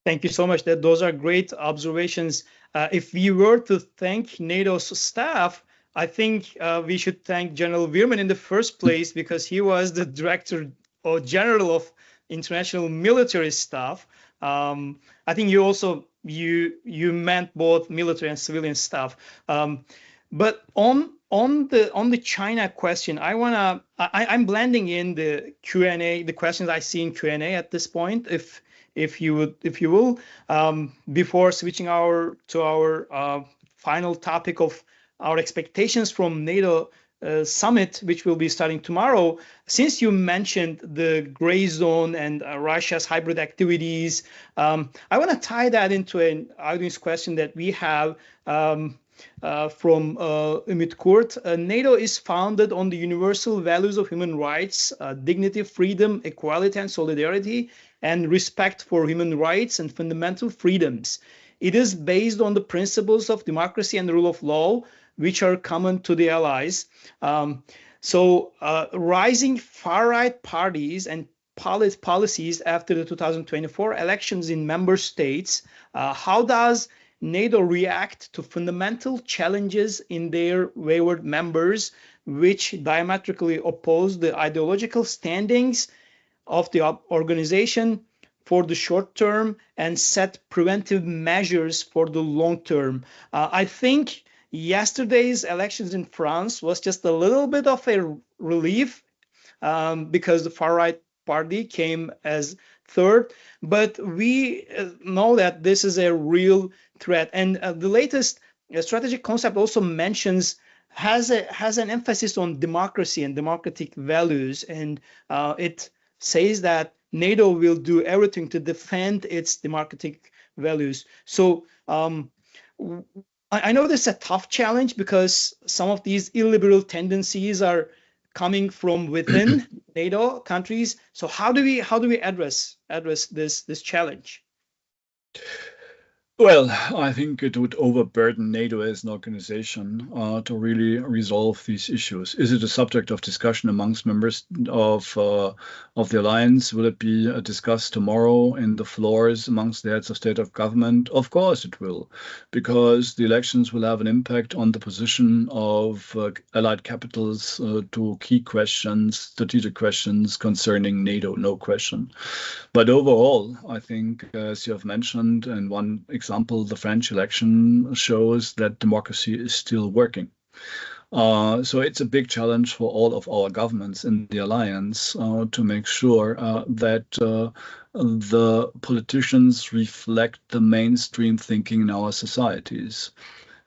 Thank you so much. Those are great observations. If we were to thank NATO's staff, I think we should thank General Wehrman in the first place, because he was the Director or General of International Military Staff. I think you meant both military and civilian staff. But on the China question, I'm blending in the Q&A, the questions I see in Q&A at this point, if you will, before switching to our final topic of our expectations from NATO summit, which will be starting tomorrow. Since you mentioned the gray zone and Russia's hybrid activities, I want to tie that into an audience question that we have from Ümit Kurt. NATO is founded on the universal values of human rights, dignity, freedom, equality, and solidarity, and respect for human rights and fundamental freedoms. It is based on the principles of democracy and the rule of law, which are common to the allies. So rising far-right parties and policies after the 2024 elections in member states, how does NATO react to fundamental challenges in their wayward members, which diametrically oppose the ideological standings of the organization for the short term and set preventive measures for the long term? I think yesterday's elections in France was just a little bit of a relief because the far-right party came as third, but we know that this is a real threat. And the latest strategic concept also has an emphasis on democracy and democratic values, and it says that NATO will do everything to defend its democratic values. So I know this is a tough challenge because some of these illiberal tendencies are coming from within NATO countries. So how do we address this challenge? Well, I think it would overburden NATO as an organization to really resolve these issues. Is it a subject of discussion amongst members of the alliance? Will it be discussed tomorrow in the floors amongst the heads of state of government? Of course it will, because the elections will have an impact on the position of allied capitals to key questions, strategic questions concerning NATO, no question. But overall, I think, as you have mentioned, and one example, the French election shows that democracy is still working. So it's a big challenge for all of our governments in the alliance to make sure that the politicians reflect the mainstream thinking in our societies,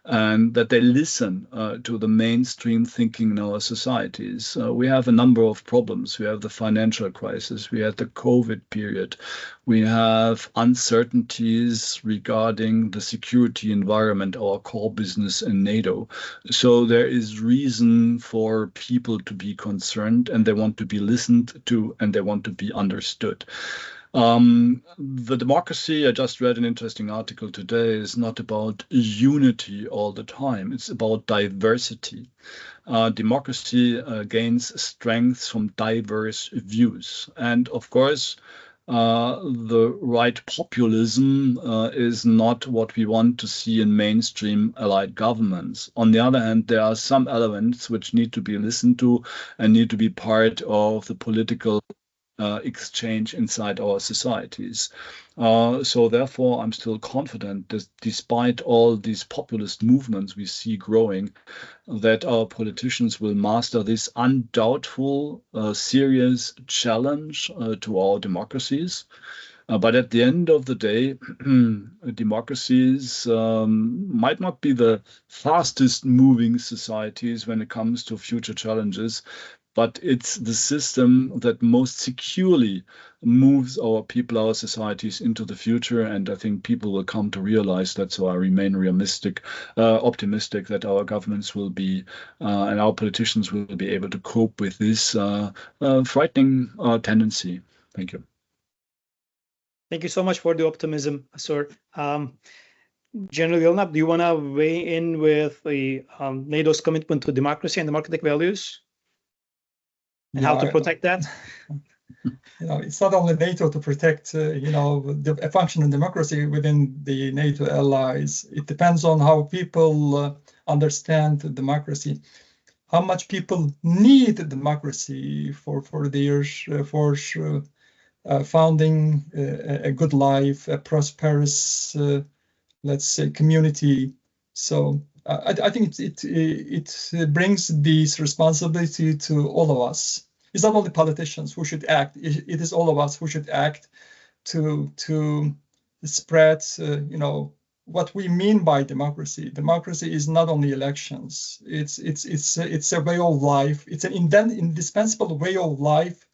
and that they listen to the mainstream thinking in our societies. We have a number of problems. We have the financial crisis. We had the COVID period. We have uncertainties regarding the security environment, our core business in NATO. So there is reason for people to be concerned, and they want to be listened to, and they want to be understood. The democracy, I just read an interesting article today, is not about unity all the time. It's about diversity. Democracy gains strength from diverse views. And of course, the right populism is not what we want to see in mainstream allied governments. On the other hand, there are some elements which need to be listened to and need to be part of the political exchange inside our societies. So therefore, I'm still confident that despite all these populist movements we see growing, that our politicians will master this undoubtful, serious challenge to our democracies. But at the end of the day, democracies might not be the fastest moving societies when it comes to future challenges, but it's the system that most securely moves our people, our societies into the future. And I think people will come to realize that. So I remain optimistic that our governments will be, and our politicians will be able to cope with this frightening tendency. Thank you. Thank you so much for the optimism, sir. General Yelnap, do you want to weigh in with the NATO's commitment to democracy and democratic values? And how to protect that? It's not only NATO to protect, a functional democracy within the NATO allies. It depends on how people understand democracy, how much people need democracy for their founding a good life, a prosperous, let's say, community. So I think it brings this responsibility to all of us. It's not only politicians who should act. It is all of us who should act to spread, what we mean by democracy. Democracy is not only elections. It's a way of life. It's an indispensable way of life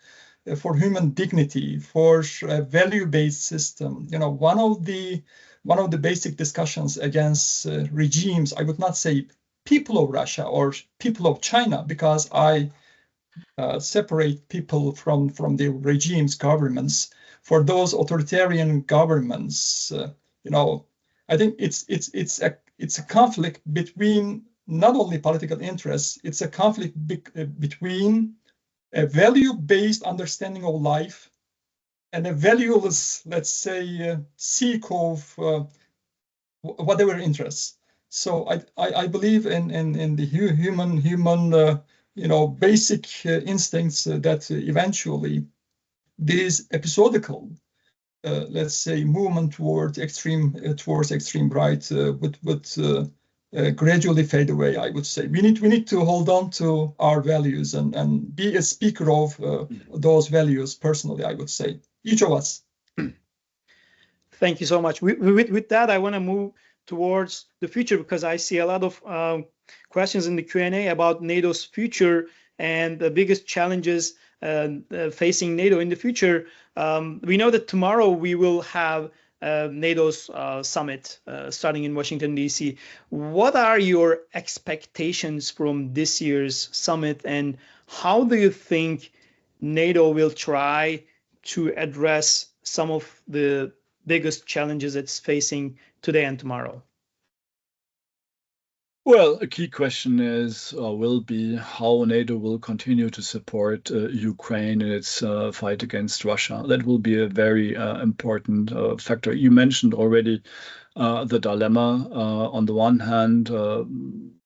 for human dignity, for a value-based system. One of the basic discussions against regimes, I would not say people of Russia or people of China, because I separate people from the regimes, governments. For those authoritarian governments, I think it's a conflict between not only political interests. It's a conflict between a value-based understanding of life and a valueless, let's say, seek of whatever interests. So I believe in the human basic instincts that eventually this episodical, let's say, movement towards extreme right would gradually fade away. I would say we need to hold on to our values and be a speaker of those values personally. I would say each of us. Thank you so much. With that, I want to move towards the future, because I see a lot of questions in the Q&A about NATO's future and the biggest challenges facing NATO in the future. We know that tomorrow we will have NATO's summit starting in Washington, D.C. What are your expectations from this year's summit, and how do you think NATO will try to address some of the biggest challenges it's facing today and tomorrow? Well, a key question will be how NATO will continue to support Ukraine in its fight against Russia. That will be a very important factor. You mentioned already the dilemma. On the one hand,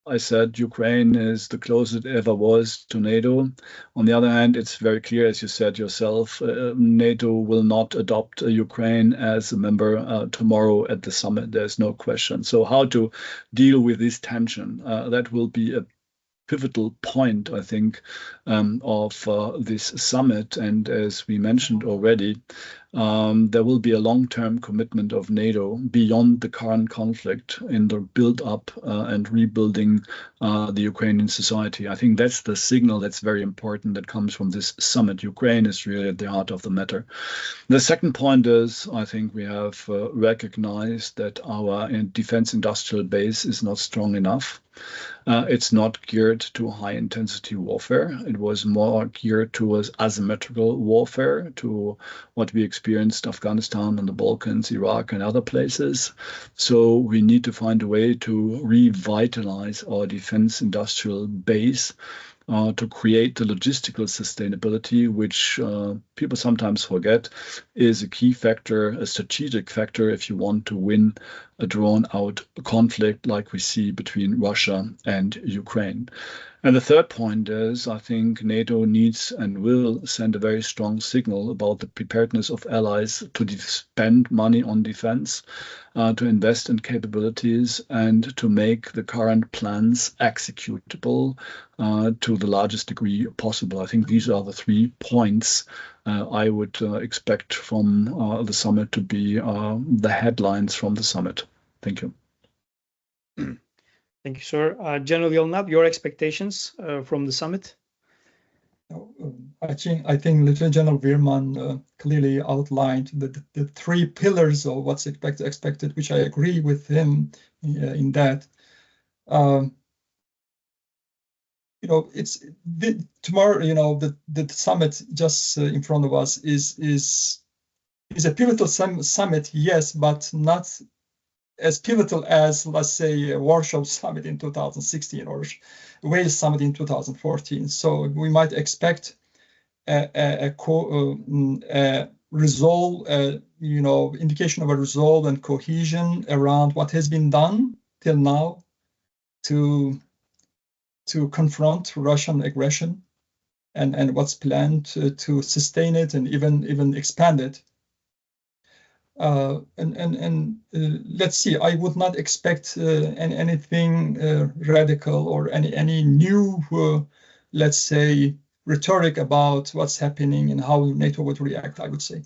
I said Ukraine is the closest it ever was to NATO. On the other hand, it's very clear, as you said yourself, NATO will not adopt Ukraine as a member tomorrow at the summit. There's no question. So how to deal with this tension? That will be a pivotal point, I think, of this summit. And as we mentioned already, there will be a long-term commitment of NATO beyond the current conflict in the build-up and rebuilding the Ukrainian society. I think that's the signal that's very important that comes from this summit. Ukraine is really at the heart of the matter. The second point is, I think we have recognized that our defense industrial base is not strong enough. It's not geared to high-intensity warfare. It was more geared towards asymmetrical warfare, to what we experienced in Afghanistan and the Balkans, Iraq, and other places. So we need to find a way to revitalize our defense industrial base, to create the logistical sustainability, which people sometimes forget is a key factor, a strategic factor, if you want to win a drawn-out conflict like we see between Russia and Ukraine. And the third point is, I think NATO needs and will send a very strong signal about the preparedness of allies to spend money on defense, to invest in capabilities, and to make the current plans executable to the largest degree possible. I think these are the 3 points I would expect from the summit to be the headlines from the summit. Thank you. Thank you, sir. General Yelnat, your expectations from the summit? I think Lieutenant General Wehrmann clearly outlined the 3 pillars of what's expected, which I agree with him in that. It's tomorrow. The summit just in front of us is a pivotal summit, yes, but not as pivotal as, let's say, a Warsaw summit in 2016 or Wales summit in 2014. So we might expect a resolve, indication of a resolve and cohesion around what has been done till now to confront Russian aggression, and what's planned to sustain it and even expand it. Let's see. I would not expect anything radical or any new, let's say, rhetoric about what's happening and how NATO would react, I would say.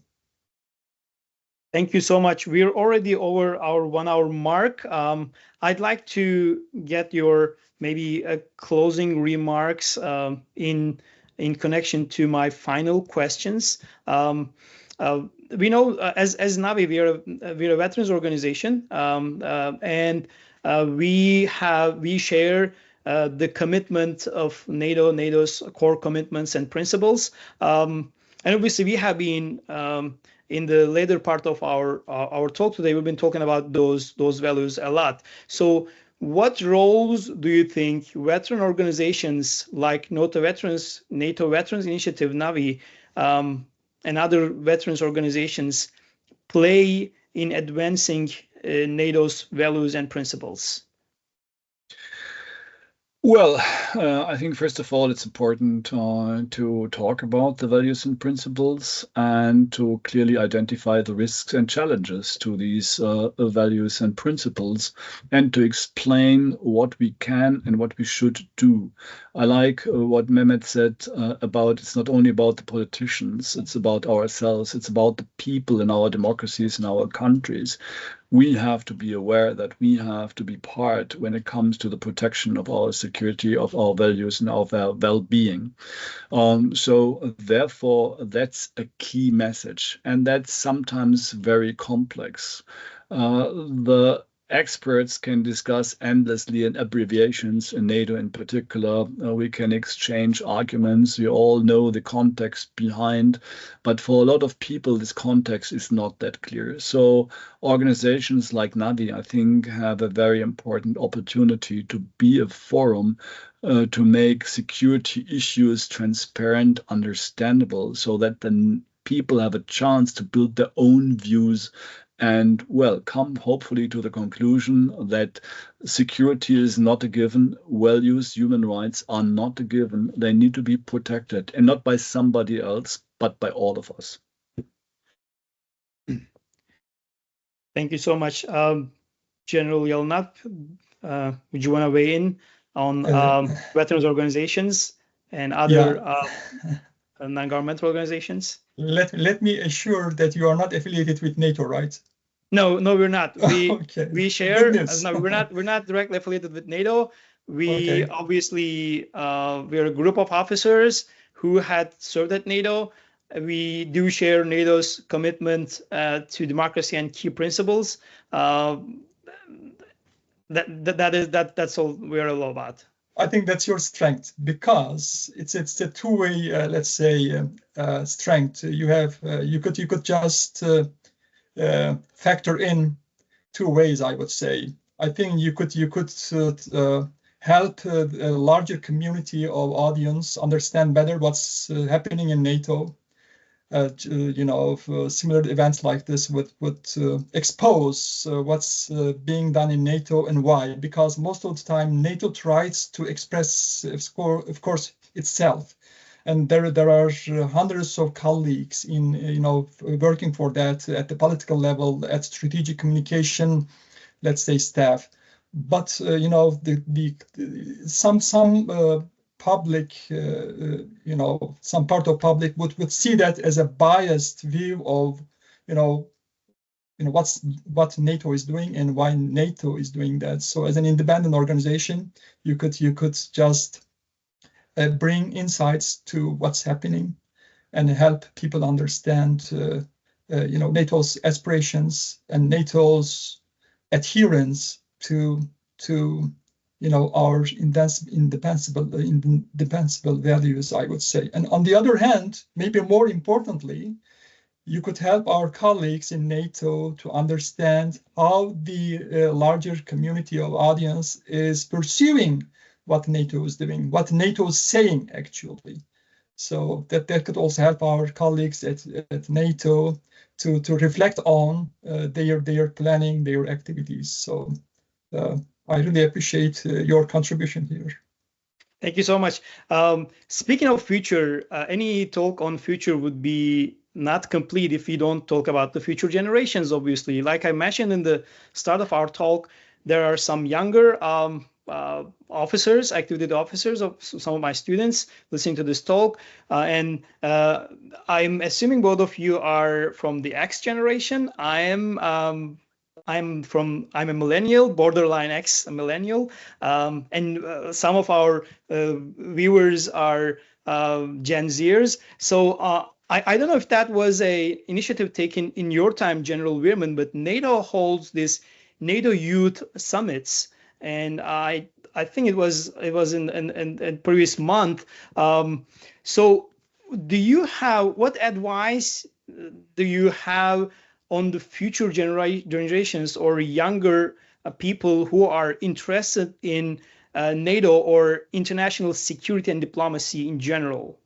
Thank you so much. We're already over our 1 hour mark. I'd like to get your maybe closing remarks in connection to my final questions. We know as Navi, we're a veterans organization, and we share the commitment of NATO's core commitments and principles. And obviously, we have been in the later part of our talk today, we've been talking about those values a lot. So what roles do you think veteran organizations like NATO Veterans Initiative, Navi, and other veterans organizations play in advancing NATO's values and principles? Well, I think first of all, it's important to talk about the values and principles and to clearly identify the risks and challenges to these values and principles, and to explain what we can and what we should do. I like what Mehmet said about it's not only about the politicians, it's about ourselves, it's about the people in our democracies, in our countries. we have to be aware that we have to be part when it comes to the protection of our security, of our values, and of our well-being. So therefore, that's a key message, and that's sometimes very complex. The experts can discuss endlessly in abbreviations in NATO in particular. We can exchange arguments. We all know the context behind, but for a lot of people, this context is not that clear. So organizations like NAVI, I think, have a very important opportunity to be a forum to make security issues transparent, understandable, so that the people have a chance to build their own views and, well, come hopefully to the conclusion that security is not a given, values, human rights are not a given. They need to be protected, and not by somebody else, but by all of us. Thank you so much. General Yelnap, would you want to weigh in on veterans organizations and other non-governmental organizations? Let me assure that you are not affiliated with NATO, right? No, we're not. We share. No, we're not directly affiliated with NATO. We obviously we're a group of officers who had served at NATO. We do share NATO's commitment to democracy and key principles. That's all we're all about. I think that's your strength, because it's a two-way, let's say, strength. You have you could just factor in two ways, I would say. I think you could help a larger community of audience understand better what's happening in NATO. Similar events like this would expose what's being done in NATO and why. Because most of the time, NATO tries to express, of course, itself. And there are hundreds of colleagues in working for that at the political level, at strategic communication, let's say, staff. But some public, some part of public would see that as a biased view of what NATO is doing and why NATO is doing that. So as an independent organization, you could just bring insights to what's happening and help people understand, NATO's aspirations and NATO's adherence to our indefensible values, I would say. And on the other hand, maybe more importantly, you could help our colleagues in NATO to understand how the larger community of audience is pursuing what NATO is doing, what NATO is saying, actually. So that could also help our colleagues at NATO to reflect on their planning, their activities. So I really appreciate your contribution here. Thank you so much. Speaking of future, any talk on future would be not complete if we don't talk about the future generations, obviously. Like I mentioned in the start of our talk, there are some younger officers, active duty officers of some of my students listening to this talk. And I'm assuming both of you are from the X generation. I'm a millennial, borderline X, a millennial, and some of our viewers are Gen Zers. So I don't know if that was a initiative taken in your time, General Wehrman, but NATO holds this NATO Youth Summits, and I think it was in previous month. So do you have, what advice do you have on the future generations or younger people who are interested in NATO or international security and diplomacy in general?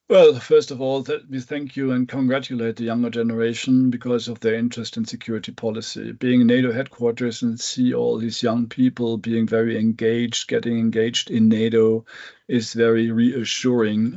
Well, first of all, we thank you and congratulate the younger generation because of their interest in security policy. Being in NATO headquarters and see all these young people being very engaged, getting engaged in NATO is very reassuring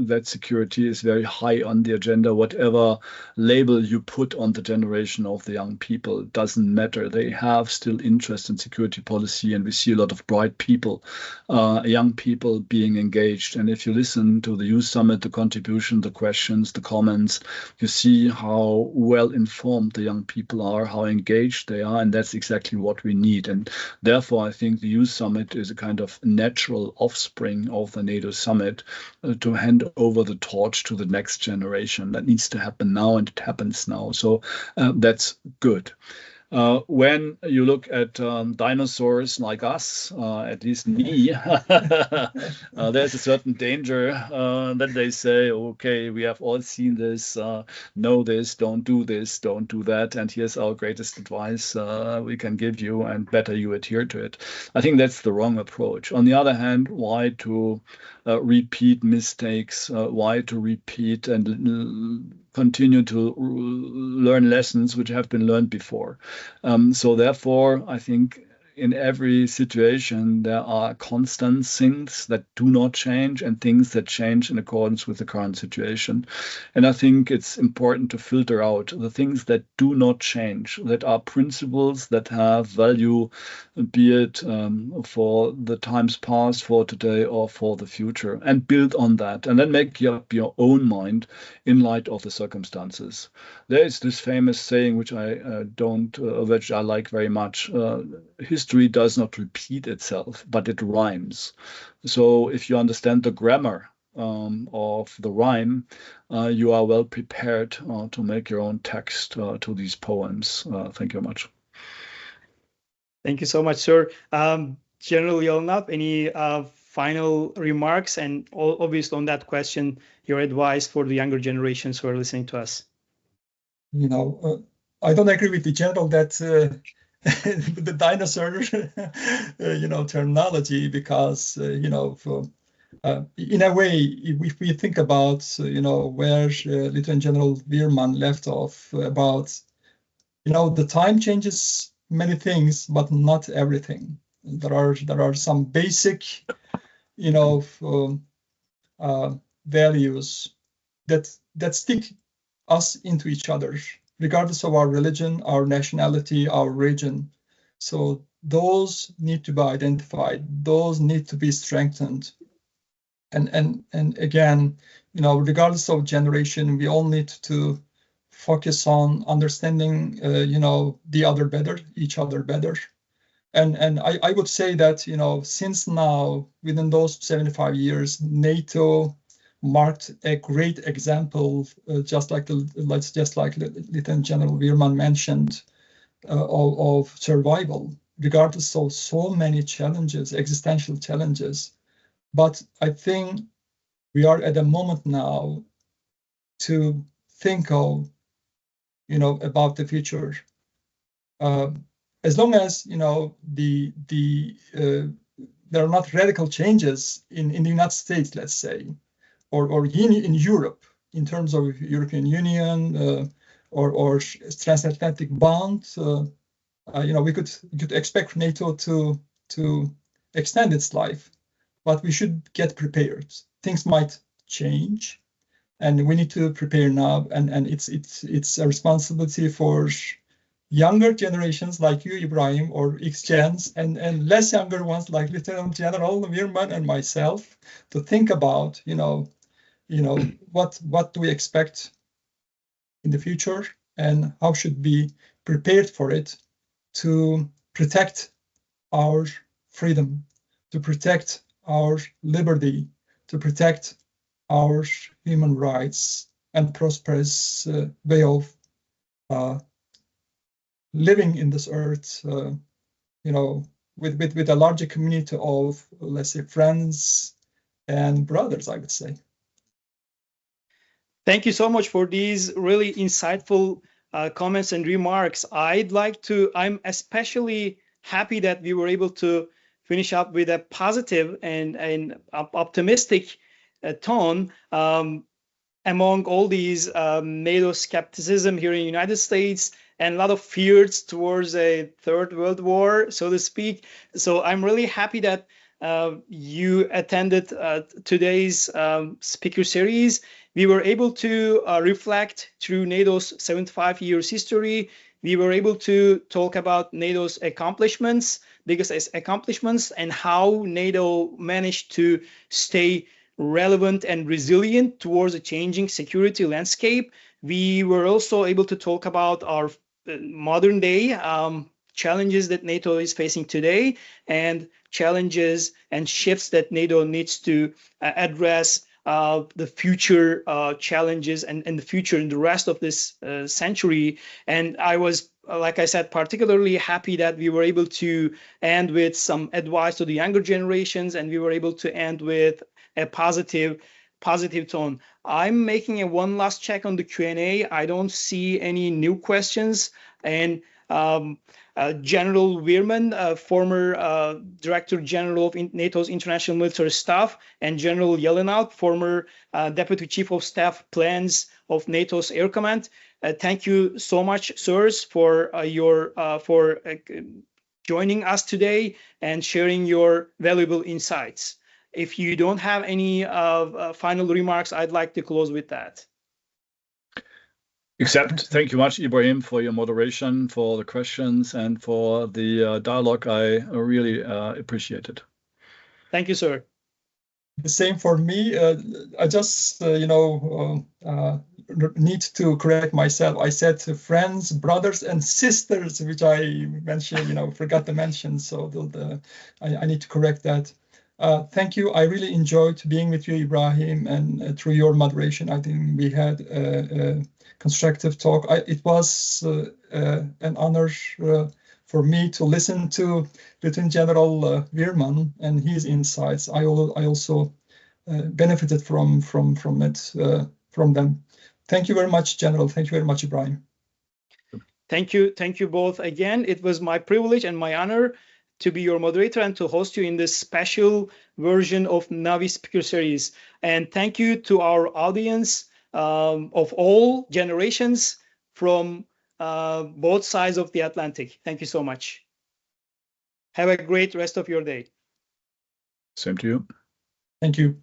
that security is very high on the agenda. Whatever label you put on the generation of the young people doesn't matter. They have still interest in security policy, and we see a lot of bright people, young people being engaged. And if you listen to the Youth Summit, the contribution, the questions, the comments. You see how well informed the young people are, how engaged they are, and that's exactly what we need. And therefore, I think the Youth Summit is a kind of natural offspring of the NATO Summit to hand over the torch to the next generation. That needs to happen now, and it happens now. So that's good. When you look at dinosaurs like us, at least me, there's a certain danger that they say, okay, we have all seen this, know this, don't do that, and here's our greatest advice we can give you, and better you adhere to it. I think that's the wrong approach. On the other hand, why to repeat mistakes? Why to repeat and continue to learn lessons which have been learned before? So therefore, I think in every situation, there are constant things that do not change and things that change in accordance with the current situation. And I think it's important to filter out the things that do not change, that are principles that have value, be it for the times past, for today, or for the future, and build on that, and then make up your own mind in light of the circumstances. There is this famous saying, which which I like very much. History does not repeat itself, but it rhymes. So if you understand the grammar of the rhyme, you are well prepared to make your own text to these poems. Thank you very much. Thank you so much, sir. General Yelnat, any final remarks? And obviously on that question, your advice for the younger generations who are listening to us. I don't agree with the general that the dinosaur, terminology, because, in a way, if we think about, where Lieutenant General Wehrmann left off about, the time changes many things, but not everything. There are some basic, values that stick us into each other, regardless of our religion, our nationality, our region. So those need to be identified. Those need to be strengthened. And again, regardless of generation, we all need to focus on understanding, the other better, each other better. And I would say that, since now, within those 75 years, NATO marked a great example, just like Lieutenant General Wehrmann mentioned, of survival, regardless of so many challenges, existential challenges. But I think we are at a moment now to think of, about the future. As long as there are not radical changes in the United States, let's say, or in Europe, in terms of European Union or transatlantic bond, we could expect NATO to extend its life, but we should get prepared. Things might change, and we need to prepare now. And it's a responsibility for younger generations like you, Ibrahim, or X-Gens, and less younger ones like Lieutenant General Wehrmann and myself, to think about, what do we expect in the future, and how should we prepare for it to protect our freedom, to protect our liberty, to protect our human rights and prosperous way of living in this earth, with a larger community of, let's say, friends and brothers, I would say. Thank you so much for these really insightful comments and remarks. I'm especially happy that we were able to finish up with a positive and optimistic tone among all these NATO skepticism here in the United States, and a lot of fears towards a third world war, so to speak. So I'm really happy that you attended today's speaker series. We were able to reflect through NATO's 75 years history. We were able to talk about NATO's accomplishments, biggest accomplishments, and how NATO managed to stay relevant and resilient towards a changing security landscape. We were also able to talk about our modern day challenges that NATO is facing today, and challenges and shifts that NATO needs to address the future challenges and the future in the rest of this century. And I was, like I said, particularly happy that we were able to end with some advice to the younger generations, and we were able to end with a positive tone. I'm making a one last check on the Q&A. I don't see any new questions. And General Wehrman, former Director General of NATO's International Military Staff, and General Yelena, former Deputy Chief of Staff Plans of NATO's Air Command. Thank you so much, sirs, for joining us today and sharing your valuable insights. If you don't have any final remarks, I'd like to close with that. Except, thank you much, Ibrahim, for your moderation, for the questions, and for the dialogue. I really appreciate it. Thank you, sir. The same for me. I just, need to correct myself. I said friends, brothers, and sisters, which I mentioned, forgot to mention. So I need to correct that. Thank you. I really enjoyed being with you, Ibrahim, and through your moderation, I think we had a constructive talk. It was an honor for me to listen to Lieutenant General Wehrman and his insights. I also benefited from them. Thank you very much, General. Thank you very much, Ibrahim. Thank you both again. It was my privilege and my honor to be your moderator and to host you in this special version of Navi Speaker Series. And thank you to our audience of all generations from both sides of the Atlantic. Thank you so much. Have a great rest of your day. Same to you. Thank you.